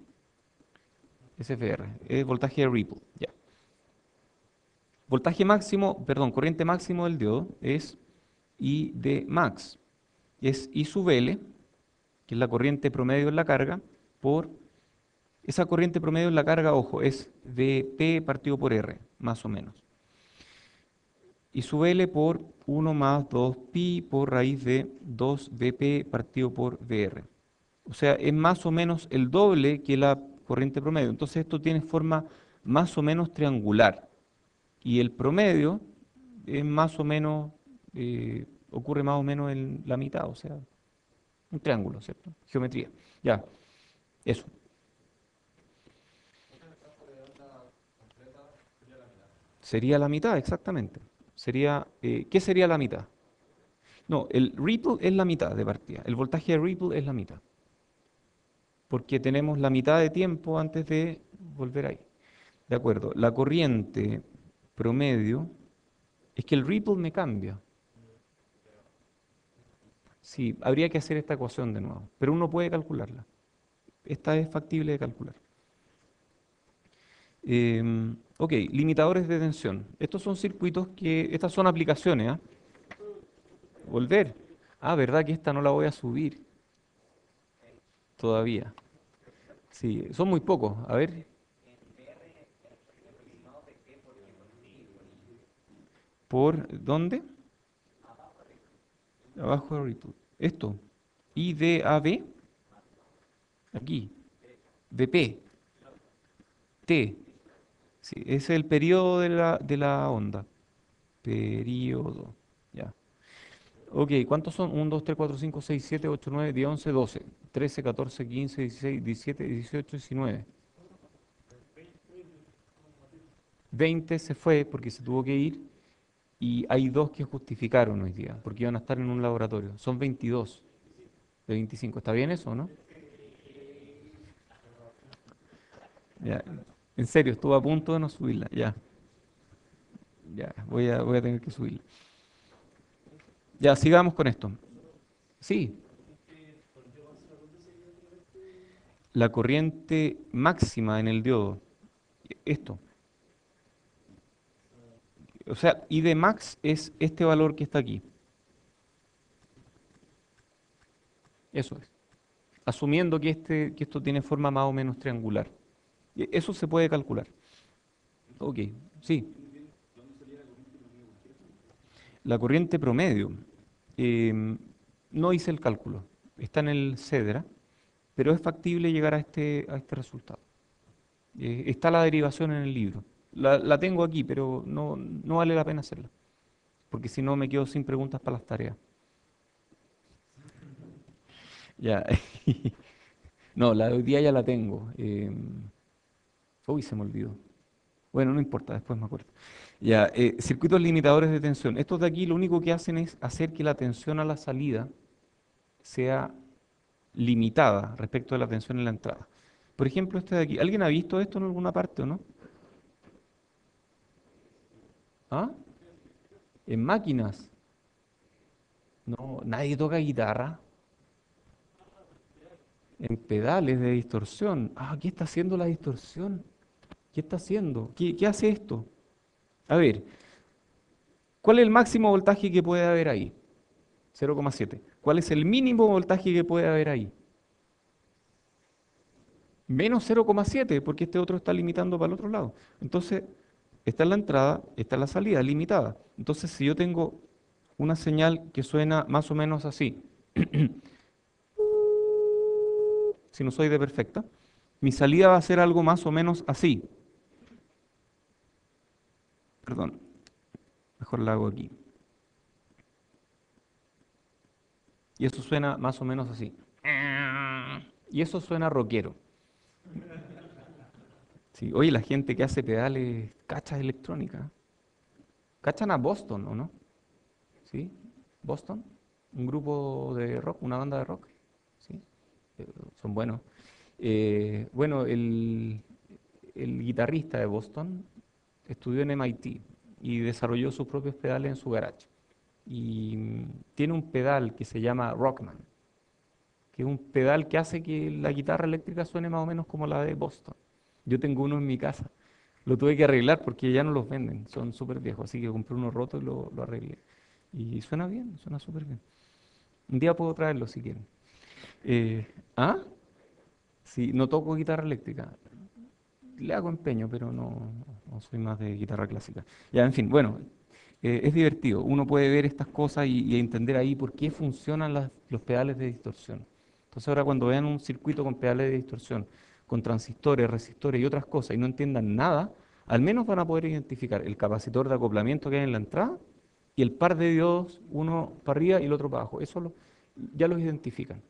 SFR, es voltaje de ripple, ya. Voltaje máximo, perdón, corriente máximo del diodo es I de max, es I sub L, que es la corriente promedio en la carga, por esa corriente promedio en la carga, ojo, es Vp partido por R, más o menos. I sub L por 1 más 2 pi por raíz de 2 Vp partido por Vr. O sea, es más o menos el doble que la corriente promedio. Entonces esto tiene forma más o menos triangular. Y el promedio es más o menos, ocurre más o menos en la mitad, o sea, un triángulo, ¿cierto? Geometría. Ya, eso. Sería la mitad, exactamente. Sería, ¿qué sería la mitad? No, el ripple es la mitad de partida. El voltaje de ripple es la mitad. Porque tenemos la mitad de tiempo antes de volver ahí. De acuerdo. La corriente promedio es que el ripple me cambia. Sí, habría que hacer esta ecuación de nuevo, pero uno puede calcularla. Esta es factible de calcular. Ok, limitadores de tensión. Estos son circuitos que, estas son aplicaciones, ¿ah? Volver. Ah, ¿verdad que esta no la voy a subir todavía? Sí, son muy pocos. A ver, ¿por dónde? Abajo de Ripple. Esto. IDAB. Aquí. VP. T. Sí, ese es el periodo de la onda. Periodo. Ya. Ok, ¿cuántos son? 1, 2, 3, 4, 5, 6, 7, 8, 9, 10, 11, 12, 13, 14, 15, 16, 17, 18, 19. 20 se fue porque se tuvo que ir y hay dos que justificaron hoy día porque iban a estar en un laboratorio. Son 22 de 25. ¿Está bien eso, no? Ya. En serio, estuve a punto de no subirla. Ya, ya, voy a tener que subirla. Ya, sigamos con esto. Sí, la corriente máxima en el diodo. Esto. O sea, I de max es este valor que está aquí. Eso es. Asumiendo que esto tiene forma más o menos triangular. Eso se puede calcular. Ok, sí. La corriente promedio. em, no hice el cálculo. Está en el CEDRA, pero es factible llegar a este resultado. Está la derivación en el libro. La tengo aquí, pero no vale la pena hacerla, porque si no me quedo sin preguntas para las tareas. Ya. No, la de hoy día ya la tengo. Uy, se me olvidó. Bueno, no importa, después me acuerdo. Ya, circuitos limitadores de tensión. Estos de aquí lo único que hacen es hacer que la tensión a la salida sea limitada respecto de la tensión en la entrada. Por ejemplo, este de aquí. ¿Alguien ha visto esto en alguna parte o no? ¿Ah? En máquinas. No, nadie toca guitarra. En pedales de distorsión. Ah, ¿qué está haciendo la distorsión? ¿Qué está haciendo? ¿Qué hace esto? A ver, ¿cuál es el máximo voltaje que puede haber ahí? 0,7. ¿Cuál es el mínimo voltaje que puede haber ahí? Menos 0,7, porque este otro está limitando para el otro lado. Entonces, esta es la entrada, esta es la salida, limitada. Entonces, si yo tengo una señal que suena más o menos así, sinusoide perfecta, mi salida va a ser algo más o menos así. Perdón, mejor la hago aquí. Y eso suena más o menos así. Y eso suena rockero. Sí. Oye, la gente que hace pedales, cachas electrónicas, cachan a Boston, ¿o no? ¿Sí? Boston, un grupo de rock, una banda de rock. ¿Sí? Son buenos. Bueno, el guitarrista de Boston estudió en MIT y desarrolló sus propios pedales en su garage. Y tiene un pedal que se llama Rockman, que es un pedal que hace que la guitarra eléctrica suene más o menos como la de Boston. Yo tengo uno en mi casa. Lo tuve que arreglar porque ya no los venden, son súper viejos, así que compré uno roto y lo arreglé. Y suena bien, suena súper bien. Un día puedo traerlo si quieren. ¿Ah? Sí, no toco guitarra eléctrica. Le hago empeño, pero no soy más de guitarra clásica. Ya, en fin, bueno, es divertido. Uno puede ver estas cosas y entender ahí por qué funcionan los pedales de distorsión. Entonces ahora cuando vean un circuito con pedales de distorsión, con transistores, resistores y otras cosas y no entiendan nada, al menos van a poder identificar el capacitor de acoplamiento que hay en la entrada y el par de diodos, uno para arriba y el otro para abajo. Ya los identifican.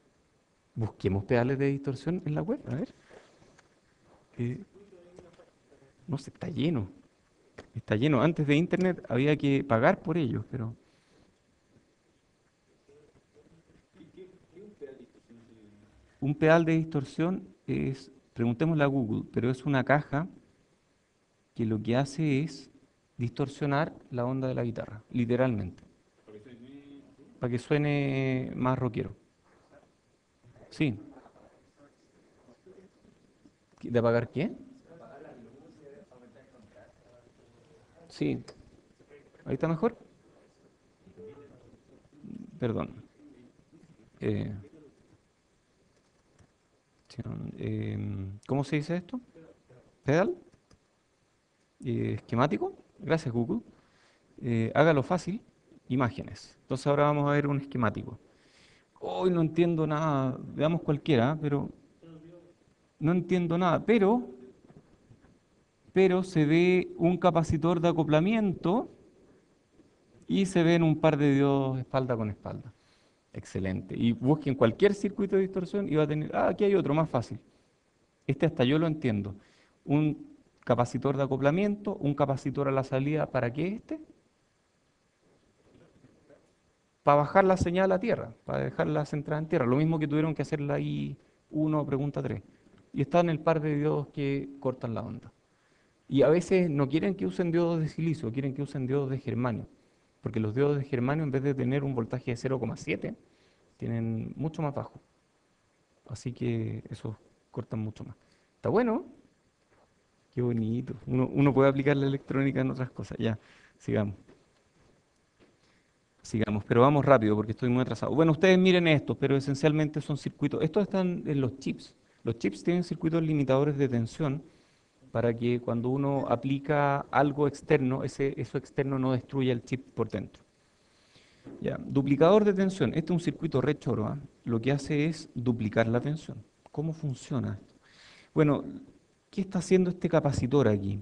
Busquemos pedales de distorsión en la web, a ver. Eh, no sé, está lleno. Está lleno. Antes de internet había que pagar por ellos, pero un pedal de distorsión es, preguntémosle a Google, pero es una caja que lo que hace es distorsionar la onda de la guitarra, literalmente, para que suene más rockero. Sí. ¿De apagar qué? Sí. ¿Ahí está mejor? Perdón. Eh, sí, ¿cómo se dice esto? ¿Pedal? ¿Esquemático? Gracias, Google. Hágalo fácil. Imágenes. Entonces ahora vamos a ver un esquemático. Hoy no entiendo nada. Veamos cualquiera, pero no entiendo nada. Pero se ve un capacitor de acoplamiento y se ven un par de diodos espalda con espalda. Excelente. Y busquen cualquier circuito de distorsión y va a tener. Ah, aquí hay otro más fácil. Este hasta yo lo entiendo. Un capacitor de acoplamiento, un capacitor a la salida, ¿para qué este? Para bajar la señal a tierra, para dejarla centrada en tierra. Lo mismo que tuvieron que hacer la I1, pregunta 3. Y están el par de diodos que cortan la onda. Y a veces no quieren que usen diodos de silicio, quieren que usen diodos de germanio. Porque los diodos de germanio, en vez de tener un voltaje de 0,7, tienen mucho más bajo. Así que esos cortan mucho más. Está bueno. Qué bonito. Uno puede aplicar la electrónica en otras cosas. Ya, sigamos. Sigamos, pero vamos rápido porque estoy muy atrasado. Bueno, ustedes miren estos, pero esencialmente son circuitos. Estos están en los chips. Los chips tienen circuitos limitadores de tensión para que cuando uno aplica algo externo, eso externo no destruya el chip por dentro. Ya, duplicador de tensión. Este es un circuito re choro, ¿ah? Lo que hace es duplicar la tensión. ¿Cómo funciona esto? Bueno, ¿qué está haciendo este capacitor aquí?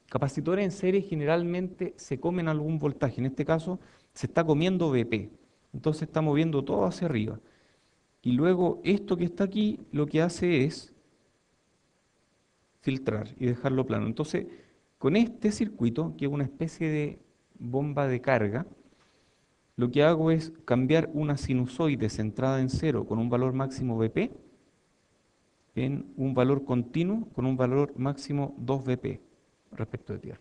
Capacitores en serie generalmente se comen algún voltaje. En este caso, se está comiendo BP. Entonces está moviendo todo hacia arriba. Y luego esto que está aquí lo que hace es filtrar y dejarlo plano. Entonces, con este circuito, que es una especie de bomba de carga, lo que hago es cambiar una sinusoide centrada en cero con un valor máximo BP en un valor continuo con un valor máximo 2 BP respecto de tierra.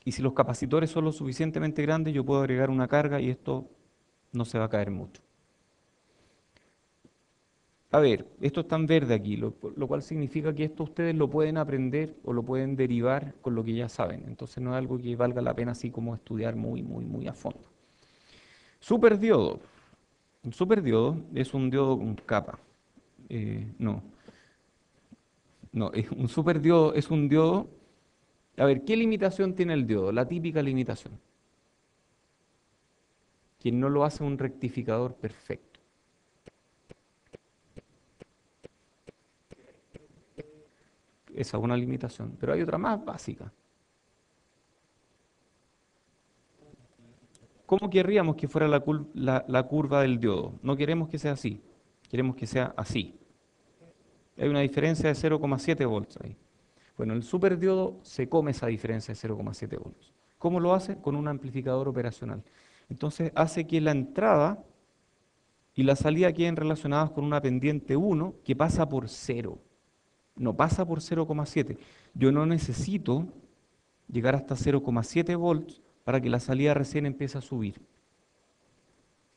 Y si los capacitores son lo suficientemente grandes, yo puedo agregar una carga y esto no se va a caer mucho. A ver, esto está en verde aquí, lo cual significa que esto ustedes lo pueden aprender o lo pueden derivar con lo que ya saben. Entonces no es algo que valga la pena así como estudiar muy, muy, muy a fondo. Superdiodo. Un superdiodo es un diodo con capa. No, no, un superdiodo es un diodo. A ver, ¿qué limitación tiene el diodo? La típica limitación. Quien no lo hace un rectificador perfecto. Esa es una limitación, pero hay otra más básica. ¿Cómo querríamos que fuera la curva del diodo? No queremos que sea así, queremos que sea así. Hay una diferencia de 0,7 volts ahí. Bueno, el superdiodo se come esa diferencia de 0,7 volts. ¿Cómo lo hace? Con un amplificador operacional. Entonces hace que la entrada y la salida queden relacionadas con una pendiente 1 que pasa por 0. No pasa por 0,7. Yo no necesito llegar hasta 0,7 volts para que la salida recién empiece a subir.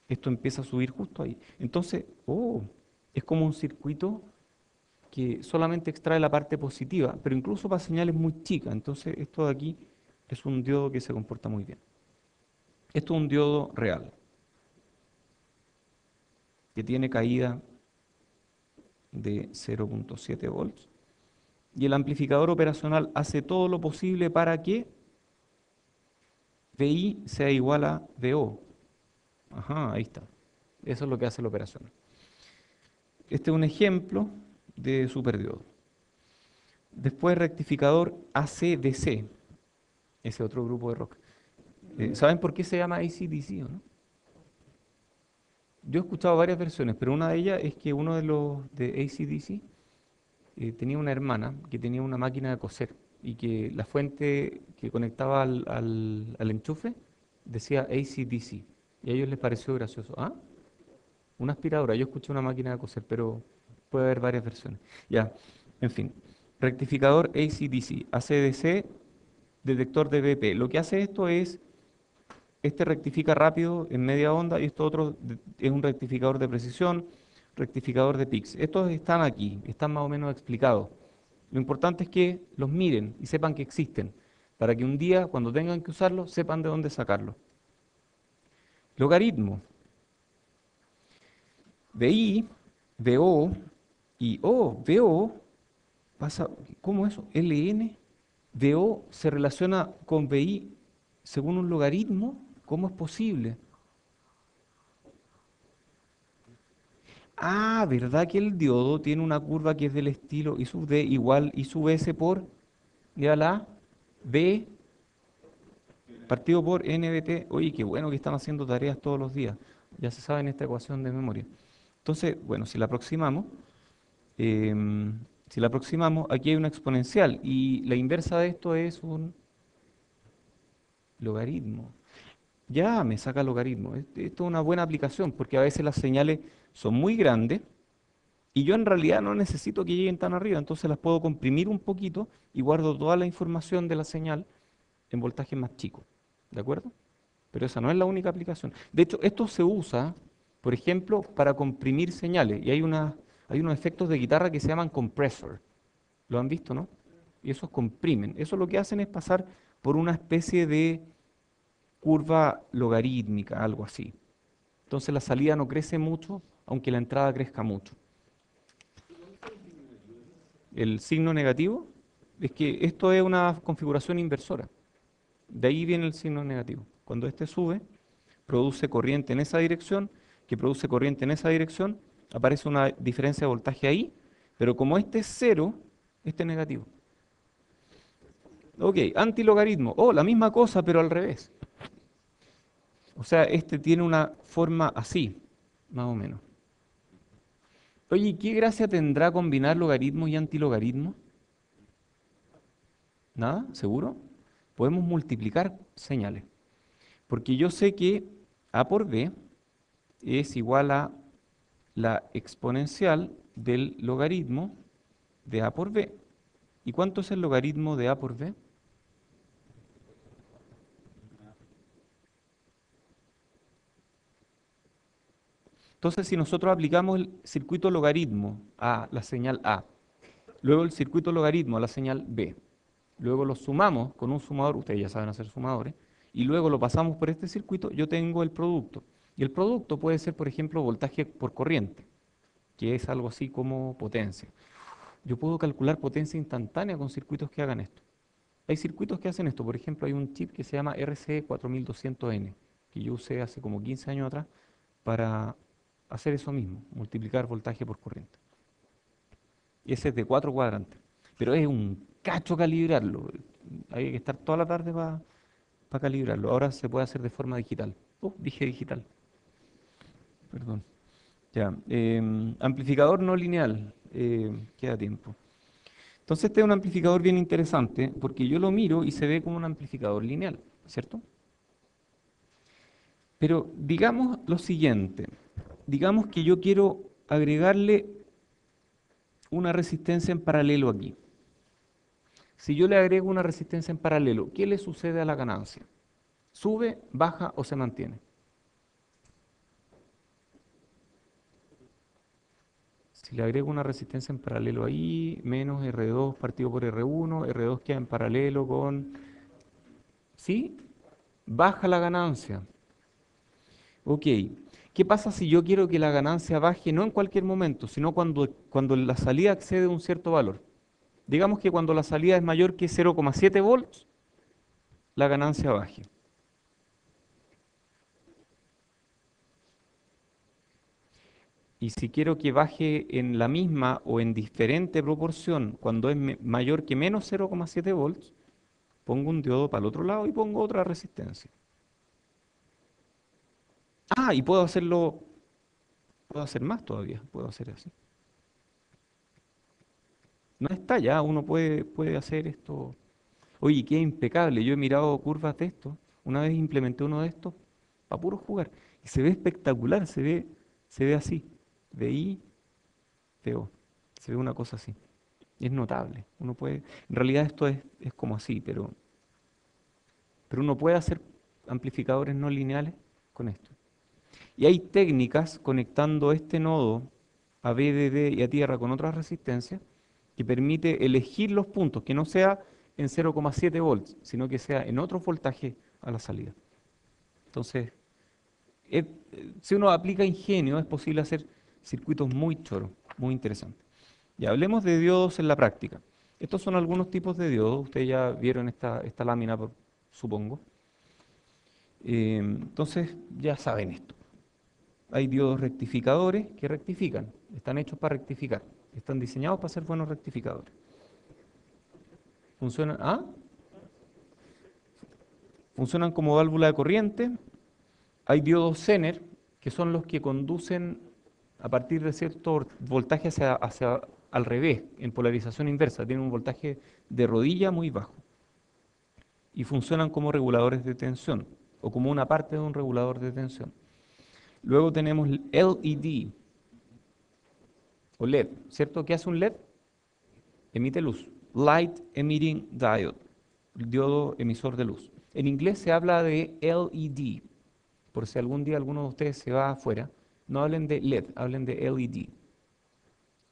Esto empieza a subir justo ahí. Entonces, es como un circuito que solamente extrae la parte positiva, pero incluso para señales muy chicas. Entonces, esto de aquí es un diodo que se comporta muy bien. Esto es un diodo real, que tiene caída de 0,7 volts. Y el amplificador operacional hace todo lo posible para que VI sea igual a VO. Ajá, ahí está. Eso es lo que hace la operación. Este es un ejemplo de superdiodo. Después rectificador AC/DC, ese otro grupo de rock. ¿Saben por qué se llama AC/DC o no? Yo he escuchado varias versiones, pero una de ellas es que uno de los de AC/DC tenía una hermana que tenía una máquina de coser y que la fuente que conectaba al enchufe decía AC/DC y a ellos les pareció gracioso. ¿Ah? Una aspiradora, yo escuché una máquina de coser, pero puede haber varias versiones. Ya, en fin. Rectificador AC/DC, AC/DC, detector de BP. Lo que hace esto es, este rectifica rápido en media onda y esto otro es un rectificador de precisión, rectificador de PIX. Estos están aquí, están más o menos explicados. Lo importante es que los miren y sepan que existen, para que un día, cuando tengan que usarlo, sepan de dónde sacarlo. Logaritmo. VI, VO y VO pasa, ¿cómo eso? LN, VO se relaciona con VI según un logaritmo. ¿Cómo es posible? Ah, ¿verdad que el diodo tiene una curva que es del estilo I sub D igual I sub S por, ya la B partido por NBT? Oye, qué bueno que están haciendo tareas todos los días. Ya se sabe en esta ecuación de memoria. Entonces, bueno, si la aproximamos, em, Si la aproximamos, aquí hay una exponencial y la inversa de esto es un logaritmo. Ya me saca logaritmo. Esto es una buena aplicación porque a veces las señales son muy grandes y yo en realidad no necesito que lleguen tan arriba, entonces las puedo comprimir un poquito y guardo toda la información de la señal en voltajes más chicos. ¿De acuerdo? Pero esa no es la única aplicación. De hecho, esto se usa, por ejemplo, para comprimir señales. Y hay unos efectos de guitarra que se llaman compressor. ¿Lo han visto, no? Y esos comprimen. Eso lo que hacen es pasar por una especie de curva logarítmica, algo así. Entonces la salida no crece mucho, aunque la entrada crezca mucho. El signo negativo es que esto es una configuración inversora. De ahí viene el signo negativo. Cuando este sube, produce corriente en esa dirección, que produce corriente en esa dirección, aparece una diferencia de voltaje ahí, pero como este es cero, este es negativo. Ok, antilogaritmo. Oh, la misma cosa, pero al revés. O sea, este tiene una forma así, más o menos. Oye, ¿y qué gracia tendrá combinar logaritmos y antilogaritmos? ¿Nada? ¿Seguro? Podemos multiplicar señales. Porque yo sé que A por B es igual a la exponencial del logaritmo de A por B. ¿Y cuánto es el logaritmo de A por B? Entonces, si nosotros aplicamos el circuito logaritmo a la señal A, luego el circuito logaritmo a la señal B, luego lo sumamos con un sumador, ustedes ya saben hacer sumadores, y luego lo pasamos por este circuito, yo tengo el producto. Y el producto puede ser, por ejemplo, voltaje por corriente, que es algo así como potencia. Yo puedo calcular potencia instantánea con circuitos que hagan esto. Hay circuitos que hacen esto, por ejemplo, hay un chip que se llama RC4200N, que yo usé hace como 15 años atrás para hacer eso mismo, multiplicar voltaje por corriente. Y ese es de 4 cuadrantes. Pero es un cacho calibrarlo. Hay que estar toda la tarde para calibrarlo. Ahora se puede hacer de forma digital. Dije digital, perdón. Ya, amplificador no lineal, queda tiempo. Entonces este es un amplificador bien interesante porque yo lo miro y se ve como un amplificador lineal, ¿cierto? Pero digamos lo siguiente, digamos que yo quiero agregarle una resistencia en paralelo aquí. Si yo le agrego una resistencia en paralelo, ¿qué le sucede a la ganancia? ¿Sube, baja o se mantiene? Si le agrego una resistencia en paralelo ahí, menos R2 partido por R1, R2 queda en paralelo con... ¿Sí? Baja la ganancia. Ok. ¿Qué pasa si yo quiero que la ganancia baje no en cualquier momento, sino cuando la salida excede un cierto valor? Digamos que cuando la salida es mayor que 0,7 volts, la ganancia baje. Y si quiero que baje en la misma o en diferente proporción cuando es mayor que menos 0,7 volts, pongo un diodo para el otro lado y pongo otra resistencia. Ah, y puedo hacer más todavía, puedo hacer así. No está ya, uno puede hacer esto. Oye, qué impecable, yo he mirado curvas de esto, una vez implementé uno de estos para puro jugar, y se ve espectacular, se ve así, de I, de O, se ve una cosa así. Es notable. En realidad esto es como así, pero uno puede hacer amplificadores no lineales con esto. Y hay técnicas conectando este nodo a VDD y a tierra con otras resistencias que permite elegir los puntos, que no sea en 0,7 volts, sino que sea en otros voltajes a la salida. Entonces, si uno aplica ingenio, es posible hacer circuitos muy choros, muy interesantes. Y hablemos de diodos en la práctica. Estos son algunos tipos de diodos. Ustedes ya vieron esta lámina, supongo. Entonces, ya saben esto. Hay diodos rectificadores que rectifican. Están hechos para rectificar. Están diseñados para ser buenos rectificadores. Funcionan, funcionan como válvula de corriente. Hay diodos Zener, que son los que conducen a partir de cierto voltaje hacia al revés, en polarización inversa, tienen un voltaje de rodilla muy bajo y funcionan como reguladores de tensión o como una parte de un regulador de tensión. Luego tenemos el LED o LED, ¿cierto? ¿Qué hace un LED? Emite luz. Light Emitting Diode, el diodo emisor de luz. En inglés se habla de LED, por si algún día alguno de ustedes se va afuera, no hablen de LED, hablen de LED.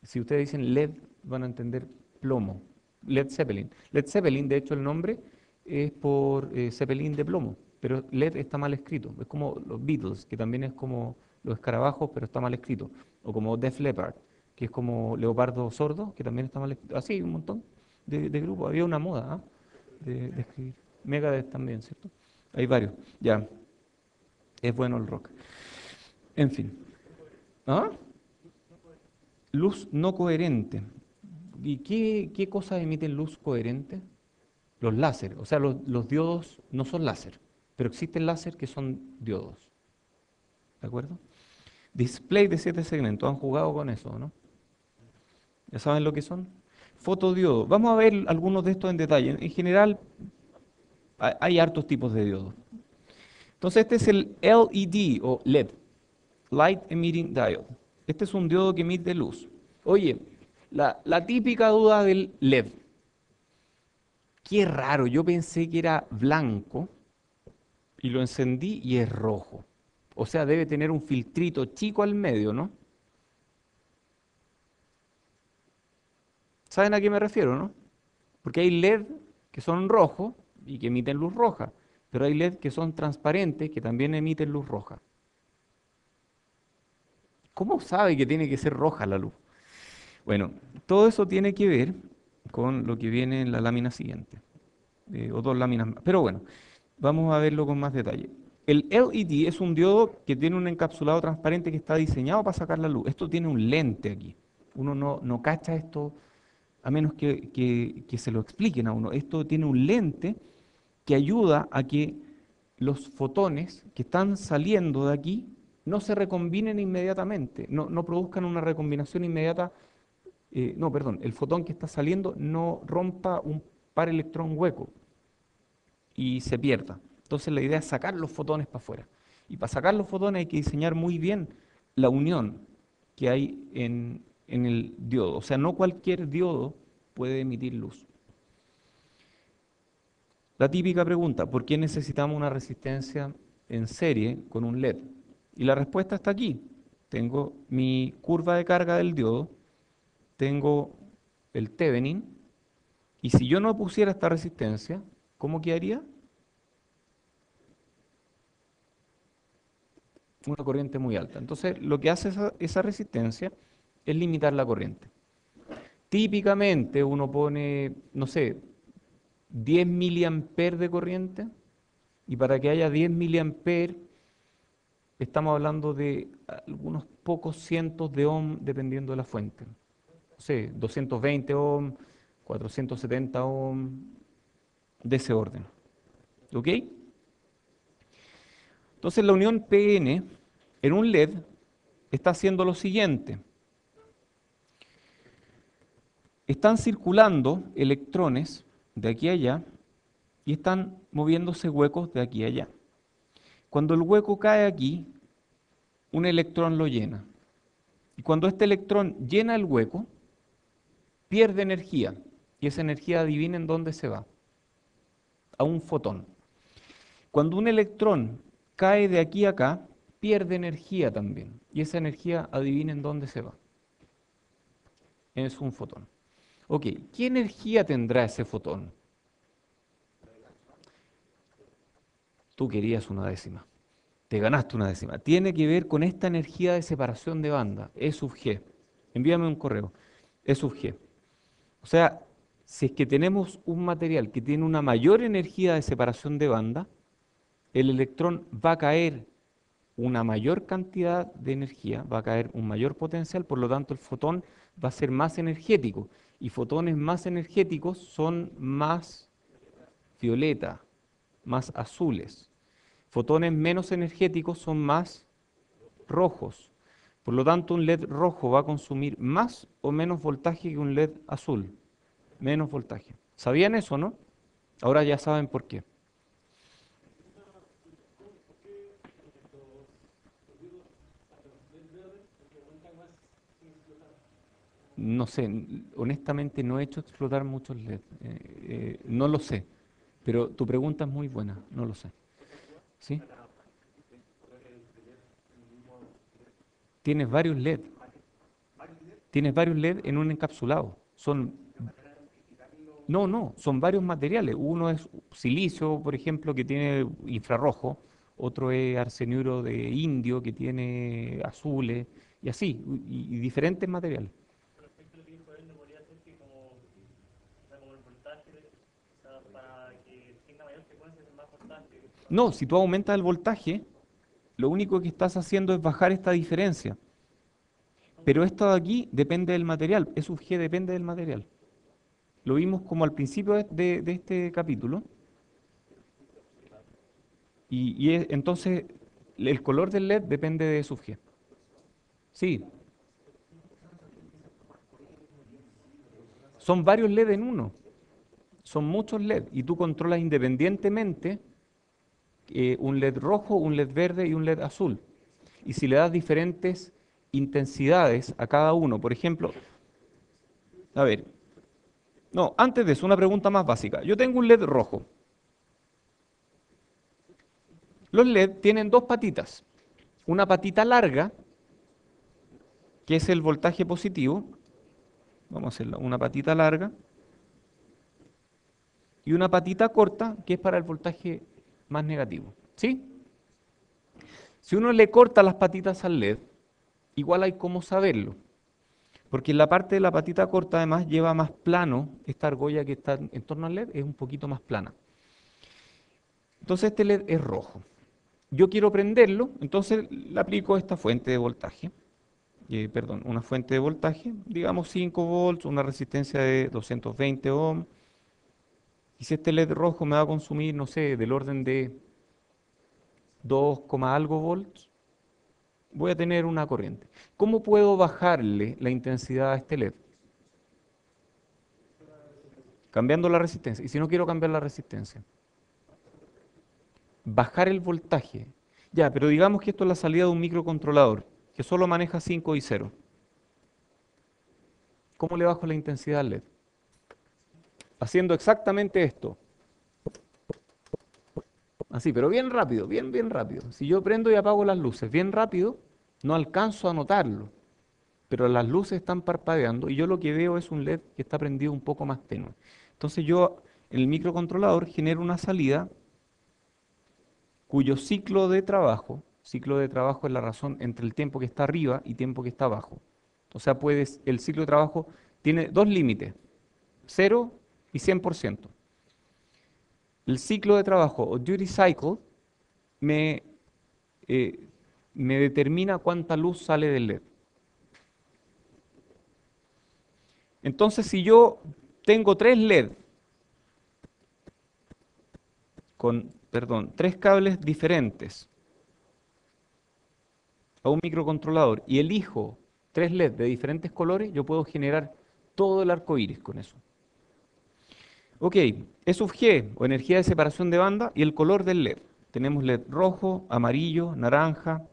Si ustedes dicen LED, van a entender plomo. Led Zeppelin. Led Zeppelin, de hecho, el nombre es por Zeppelin de plomo, pero LED está mal escrito. Es como los Beatles, que también es como los escarabajos, pero está mal escrito. O como Def Leppard, que es como Leopardo Sordo, que también está mal escrito. Así, un montón de grupos. Había una moda, ¿ah? De escribir. Megadeth también, ¿cierto? Hay varios. Ya, es bueno el rock. En fin. ¿Ah? Luz no coherente. ¿Y qué cosas emiten luz coherente? Los láser. O sea, los diodos no son láser, pero existen láser que son diodos. ¿De acuerdo? Display de 7 segmentos. Han jugado con eso, ¿no? ¿Ya saben lo que son? Fotodiodo. Vamos a ver algunos de estos en detalle. En general, hay hartos tipos de diodos. Entonces, este es el LED o LED, Light Emitting Diode. Este es un diodo que emite luz. Oye, la típica duda del LED. Qué raro, yo pensé que era blanco y lo encendí y es rojo. O sea, debe tener un filtrito chico al medio, ¿no? ¿Saben a qué me refiero, no? Porque hay LED que son rojos y que emiten luz roja, pero hay LED que son transparentes que también emiten luz roja. ¿Cómo sabe que tiene que ser roja la luz? Bueno, todo eso tiene que ver con lo que viene en la lámina siguiente, o dos láminas más. Pero bueno, vamos a verlo con más detalle. El LED es un diodo que tiene un encapsulado transparente que está diseñado para sacar la luz. Esto tiene un lente aquí. Uno no cacha esto a menos que se lo expliquen a uno. Esto tiene un lente que ayuda a que los fotones que están saliendo de aquí no se recombinen inmediatamente, no produzcan una recombinación inmediata. No, perdón, el fotón que está saliendo no rompa un par electrón hueco y se pierda. Entonces la idea es sacar los fotones para afuera. Y para sacar los fotones hay que diseñar muy bien la unión que hay en el diodo. O sea, no cualquier diodo puede emitir luz. La típica pregunta, ¿por qué necesitamos una resistencia en serie con un LED? Y la respuesta está aquí. Tengo mi curva de carga del diodo, tengo el Thevenin, y si yo no pusiera esta resistencia, ¿cómo quedaría? Una corriente muy alta. Entonces, lo que hace esa resistencia es limitar la corriente. Típicamente uno pone, no sé, 10 miliamperes de corriente, y para que haya 10 miliamperes estamos hablando de algunos pocos cientos de ohm dependiendo de la fuente. No sé, 220 ohm, 470 ohm, de ese orden. ¿Ok? Entonces la unión PN en un LED está haciendo lo siguiente. Están circulando electrones de aquí a allá y están moviéndose huecos de aquí a allá. Cuando el hueco cae aquí, un electrón lo llena. Y cuando este electrón llena el hueco, pierde energía. Y esa energía, adivinen dónde se va. A un fotón. Cuando un electrón cae de aquí a acá, pierde energía también. Y esa energía, adivinen dónde se va. Es un fotón. Ok, ¿qué energía tendrá ese fotón? Tú querías una décima. Te ganaste una décima. Tiene que ver con esta energía de separación de banda, E sub G. Envíame un correo, E sub G. O sea, si es que tenemos un material que tiene una mayor energía de separación de banda, el electrón va a caer una mayor cantidad de energía, va a caer un mayor potencial, por lo tanto el fotón va a ser más energético. Y fotones más energéticos son más violeta, más azules. Fotones menos energéticos son más rojos. Por lo tanto, un LED rojo va a consumir más o menos voltaje que un LED azul. Menos voltaje. ¿Sabían eso, no? Ahora ya saben por qué. No sé, honestamente no he hecho explotar muchos LED. No lo sé, pero tu pregunta es muy buena, no lo sé. ¿Sí? Tienes varios LED. Tienes varios LED en un encapsulado. No, no, son varios materiales. Uno es silicio, por ejemplo, que tiene infrarrojo. Otro es arseniuro de indio, que tiene azules, y así, y diferentes materiales. Respecto a lo que dijo él, no podría ser que como, o sea, como el voltaje, o sea, para que tenga mayor frecuencia es más voltaje. No, si tú aumentas el voltaje, lo único que estás haciendo es bajar esta diferencia. Pero esto de aquí depende del material, E sub G depende del material. Lo vimos como al principio de este capítulo. Entonces, el color del LED depende de E sub G. Sí, son varios LED en uno. Son muchos LED. Y tú controlas independientemente un LED rojo, un LED verde y un LED azul. Y si le das diferentes intensidades a cada uno, por ejemplo, a ver, no, antes de eso, una pregunta más básica. Yo tengo un LED rojo. Los LED tienen dos patitas. Una patita larga, que es el voltaje positivo. Vamos a hacerla, una patita larga. Y una patita corta, que es para el voltaje más negativo. ¿Sí? Si uno le corta las patitas al LED, igual hay cómo saberlo. Porque la parte de la patita corta además lleva más plano, esta argolla que está en torno al LED es un poquito más plana. Entonces este LED es rojo. Yo quiero prenderlo, entonces le aplico esta fuente de voltaje, perdón, una fuente de voltaje, digamos 5 volts, una resistencia de 220 ohms. Y si este LED rojo me va a consumir, no sé, del orden de 2, algo volts, voy a tener una corriente. ¿Cómo puedo bajarle la intensidad a este LED? Cambiando la resistencia. Y si no quiero cambiar la resistencia, bajar el voltaje. Ya, pero digamos que esto es la salida de un microcontrolador que solo maneja 5 y 0. ¿Cómo le bajo la intensidad al LED? Haciendo exactamente esto. Así, pero bien rápido, bien, bien rápido. Si yo prendo y apago las luces bien rápido, no alcanzo a notarlo. Pero las luces están parpadeando y yo lo que veo es un LED que está prendido un poco más tenue. Entonces yo en el microcontrolador genero una salida cuyo ciclo de trabajo es la razón entre el tiempo que está arriba y tiempo que está abajo. O sea, el ciclo de trabajo tiene dos límites, 0 y 100%. El ciclo de trabajo o duty cycle me, eh, me determina cuánta luz sale del LED. Entonces, si yo tengo tres LED con, perdón, tres cables diferentes a un microcontrolador y elijo tres LED de diferentes colores, yo puedo generar todo el arco iris con eso. Ok, E sub G o energía de separación de banda y el color del LED. Tenemos LED rojo, amarillo, naranja.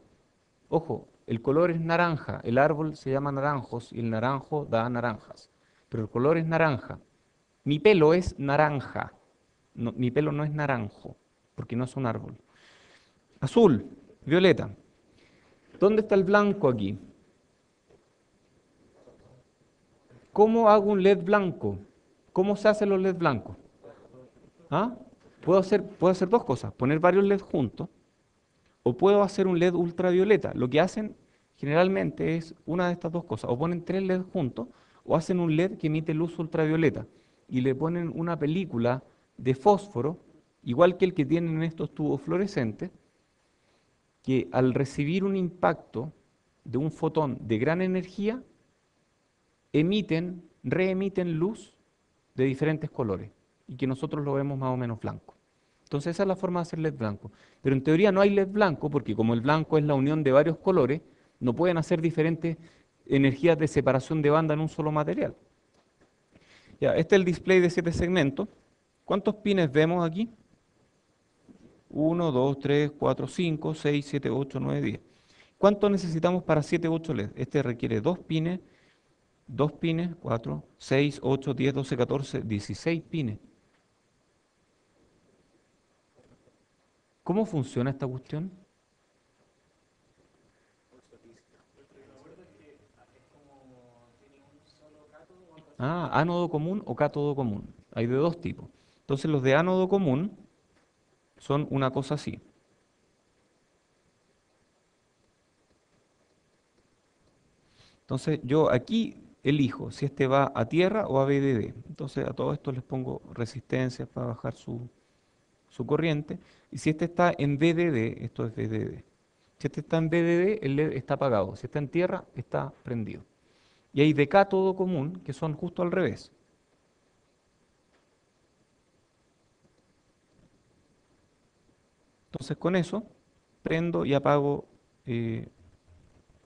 Ojo, el color es naranja, el árbol se llama naranjos y el naranjo da naranjas, pero el color es naranja. Mi pelo es naranja, mi pelo no es naranjo, porque no es un árbol. Azul, violeta. ¿Dónde está el blanco aquí? ¿Cómo hago un LED blanco? ¿Cómo se hacen los LED blancos? ¿Ah? Puedo hacer dos cosas, poner varios LED juntos, o puedo hacer un LED ultravioleta. Lo que hacen generalmente es una de estas dos cosas, o ponen tres LED juntos, o hacen un LED que emite luz ultravioleta, y le ponen una película de fósforo, igual que el que tienen en estos tubos fluorescentes, que al recibir un impacto de un fotón de gran energía, reemiten luz de diferentes colores y que nosotros lo vemos más o menos blanco. Entonces esa es la forma de hacer LED blanco. Pero en teoría no hay LED blanco porque como el blanco es la unión de varios colores, No pueden hacer diferentes energías de separación de banda en un solo material. Ya, este es el display de 7 segmentos. ¿Cuántos pines vemos aquí? 1, 2, 3, 4, 5, 6, 7, 8, 9, 10. ¿Cuánto necesitamos para 7, 8 LED? Este requiere 2 pines, 4, 6, 8, 10, 12, 14, 16 pines. ¿Cómo funciona esta cuestión? Ah, ánodo común o cátodo común. Hay de dos tipos. Entonces los de ánodo común son una cosa así. Entonces yo aquí elijo si este va a tierra o a VDD. Entonces a todo esto les pongo resistencias para bajar su corriente. Y si este está en VDD, esto es VDD. Si este está en VDD, el LED está apagado. Si está en tierra, está prendido. Y hay de cátodo común, que son justo al revés. Entonces con eso prendo y apago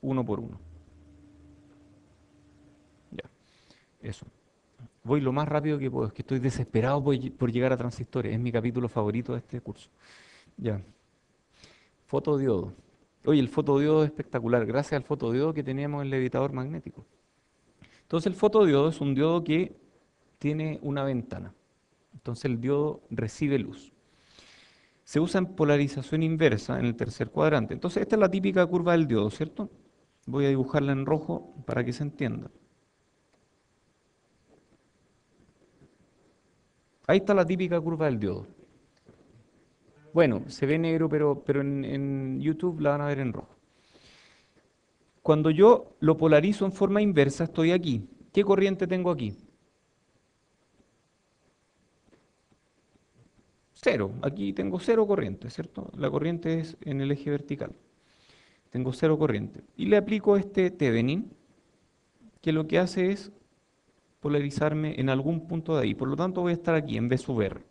uno por uno. Ya, eso. Voy lo más rápido que puedo, es que estoy desesperado por llegar a transistores. Es mi capítulo favorito de este curso. Ya, fotodiodo. Oye, el fotodiodo es espectacular, gracias al fotodiodo que teníamos en el levitador magnético. Entonces el fotodiodo es un diodo que tiene una ventana. Entonces el diodo recibe luz. Se usa en polarización inversa en el tercer cuadrante. Entonces esta es la típica curva del diodo, ¿cierto? Voy a dibujarla en rojo para que se entienda. Ahí está la típica curva del diodo. Bueno, se ve negro, pero en YouTube la van a ver en rojo. Cuando yo lo polarizo en forma inversa, estoy aquí. ¿Qué corriente tengo aquí? Cero. Aquí tengo cero corriente, ¿cierto? La corriente es en el eje vertical. Tengo cero corriente. Y le aplico este Thevenin, que lo que hace es polarizarme en algún punto de ahí. Por lo tanto, voy a estar aquí en B sub R.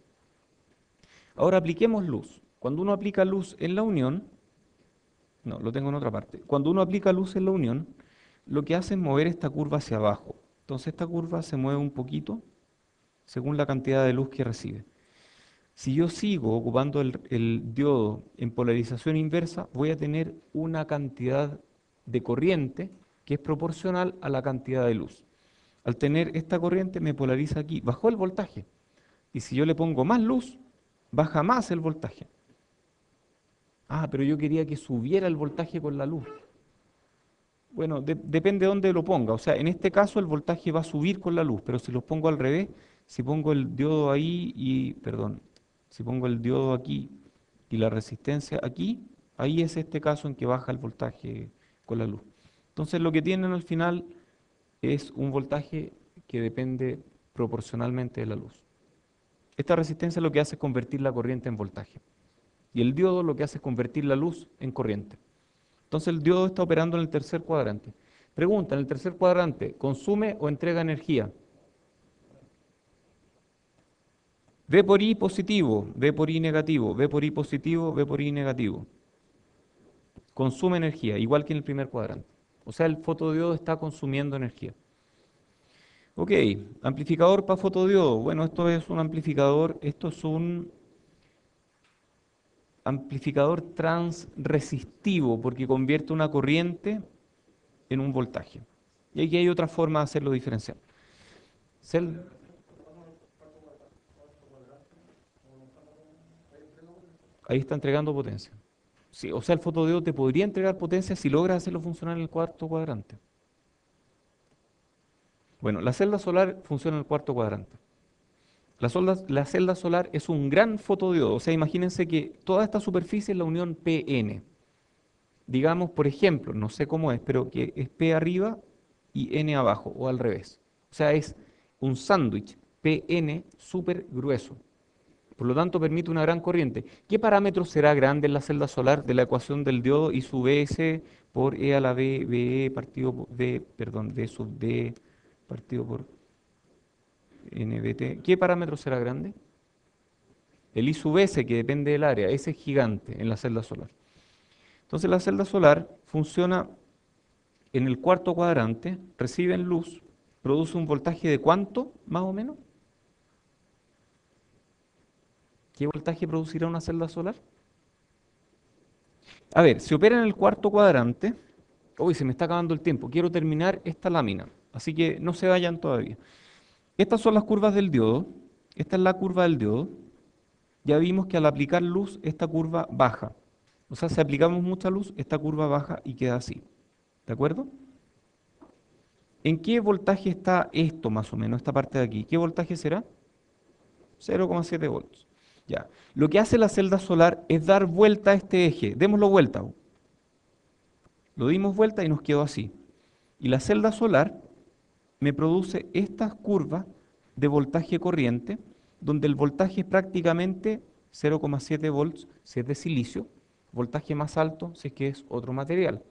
Ahora apliquemos luz. Cuando uno aplica luz en la unión, no, lo tengo en otra parte. Cuando uno aplica luz en la unión, lo que hace es mover esta curva hacia abajo. Entonces esta curva se mueve un poquito según la cantidad de luz que recibe. Si yo sigo ocupando el diodo en polarización inversa, voy a tener una cantidad de corriente que es proporcional a la cantidad de luz. Al tener esta corriente me polariza aquí, bajó el voltaje. Y si yo le pongo más luz, baja más el voltaje. Ah, pero yo quería que subiera el voltaje con la luz. Bueno, depende de dónde lo ponga. O sea, en este caso el voltaje va a subir con la luz, pero si lo pongo al revés, si pongo el diodo ahí y, perdón, si pongo el diodo aquí y la resistencia aquí, ahí es este caso en que baja el voltaje con la luz. Entonces lo que tienen al final es un voltaje que depende proporcionalmente de la luz. Esta resistencia lo que hace es convertir la corriente en voltaje. Y el diodo lo que hace es convertir la luz en corriente. Entonces el diodo está operando en el tercer cuadrante. Pregunta, ¿en el tercer cuadrante consume o entrega energía? V por I positivo, V por I negativo, V por I positivo, V por I negativo. Consume energía, igual que en el primer cuadrante. O sea, el fotodiodo está consumiendo energía. Ok, amplificador para fotodiodo. Bueno, esto es un amplificador, esto es un amplificador transresistivo porque convierte una corriente en un voltaje. Y aquí hay otra forma de hacerlo diferencial. Cel- Ahí está entregando potencia. Sí, o sea, el fotodiodo te podría entregar potencia si logras hacerlo funcionar en el cuarto cuadrante. Bueno, la celda solar funciona en el cuarto cuadrante. La celda solar es un gran fotodiodo. O sea, imagínense que toda esta superficie es la unión PN. Digamos, por ejemplo, no sé cómo es, pero que es P arriba y N abajo, o al revés. O sea, es un sándwich PN súper grueso. Por lo tanto, permite una gran corriente. ¿Qué parámetro será grande en la celda solar de la ecuación del diodo y su Vs por E a la B, BE partido por D, perdón, D sub D partido por NBT? ¿Qué parámetro será grande? El I sub S, que depende del área, ese es gigante en la celda solar. Entonces la celda solar funciona en el cuarto cuadrante, reciben luz, produce un voltaje de ¿cuánto, más o menos? ¿Qué voltaje producirá una celda solar? A ver, si opera en el cuarto cuadrante, uy, se me está acabando el tiempo, quiero terminar esta lámina, así que no se vayan todavía. Estas son las curvas del diodo, esta es la curva del diodo. Ya vimos que al aplicar luz, esta curva baja. O sea, si aplicamos mucha luz, esta curva baja y queda así. ¿De acuerdo? ¿En qué voltaje está esto más o menos, esta parte de aquí? ¿Qué voltaje será? 0,7 volts. Ya. Lo que hace la celda solar es dar vuelta a este eje. Démoslo vuelta. Lo dimos vuelta y nos quedó así. Y la celda solar me produce estas curvas de voltaje corriente, donde el voltaje es prácticamente 0,7 volts si es de silicio, voltaje más alto si es que es otro material.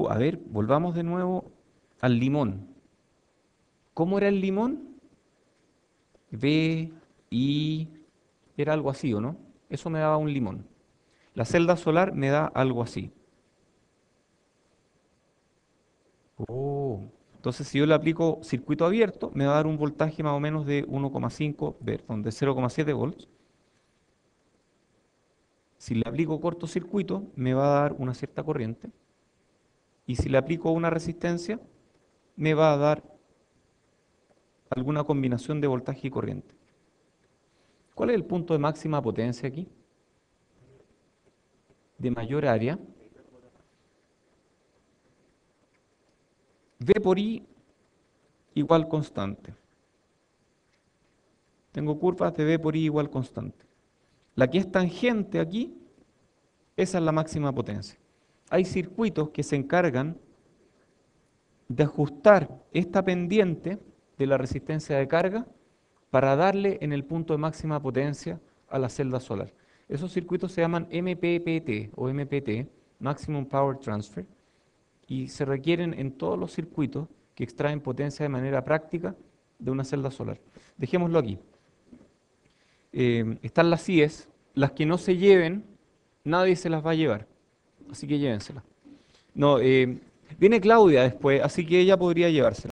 A ver, volvamos de nuevo al limón. ¿Cómo era el limón? V, I, era algo así, ¿o no? Eso me daba un limón. La celda solar me da algo así. Entonces, si yo le aplico circuito abierto, me va a dar un voltaje más o menos de 1,5, perdón, de 0,7 volts. Si le aplico cortocircuito, me va a dar una cierta corriente. Y si le aplico una resistencia, me va a dar alguna combinación de voltaje y corriente. ¿Cuál es el punto de máxima potencia aquí? De mayor área. V por I igual constante. Tengo curvas de V por I igual constante. La que es tangente aquí, esa es la máxima potencia. Hay circuitos que se encargan de ajustar esta pendiente de la resistencia de carga para darle en el punto de máxima potencia a la celda solar. Esos circuitos se llaman MPPT o MPT, Maximum Power Transfer, y se requieren en todos los circuitos que extraen potencia de manera práctica de una celda solar. Dejémoslo aquí. Están las CIEs, las que no se lleven, nadie se las va a llevar, así que llévenselas. No, viene Claudia después, así que ella podría llevársela.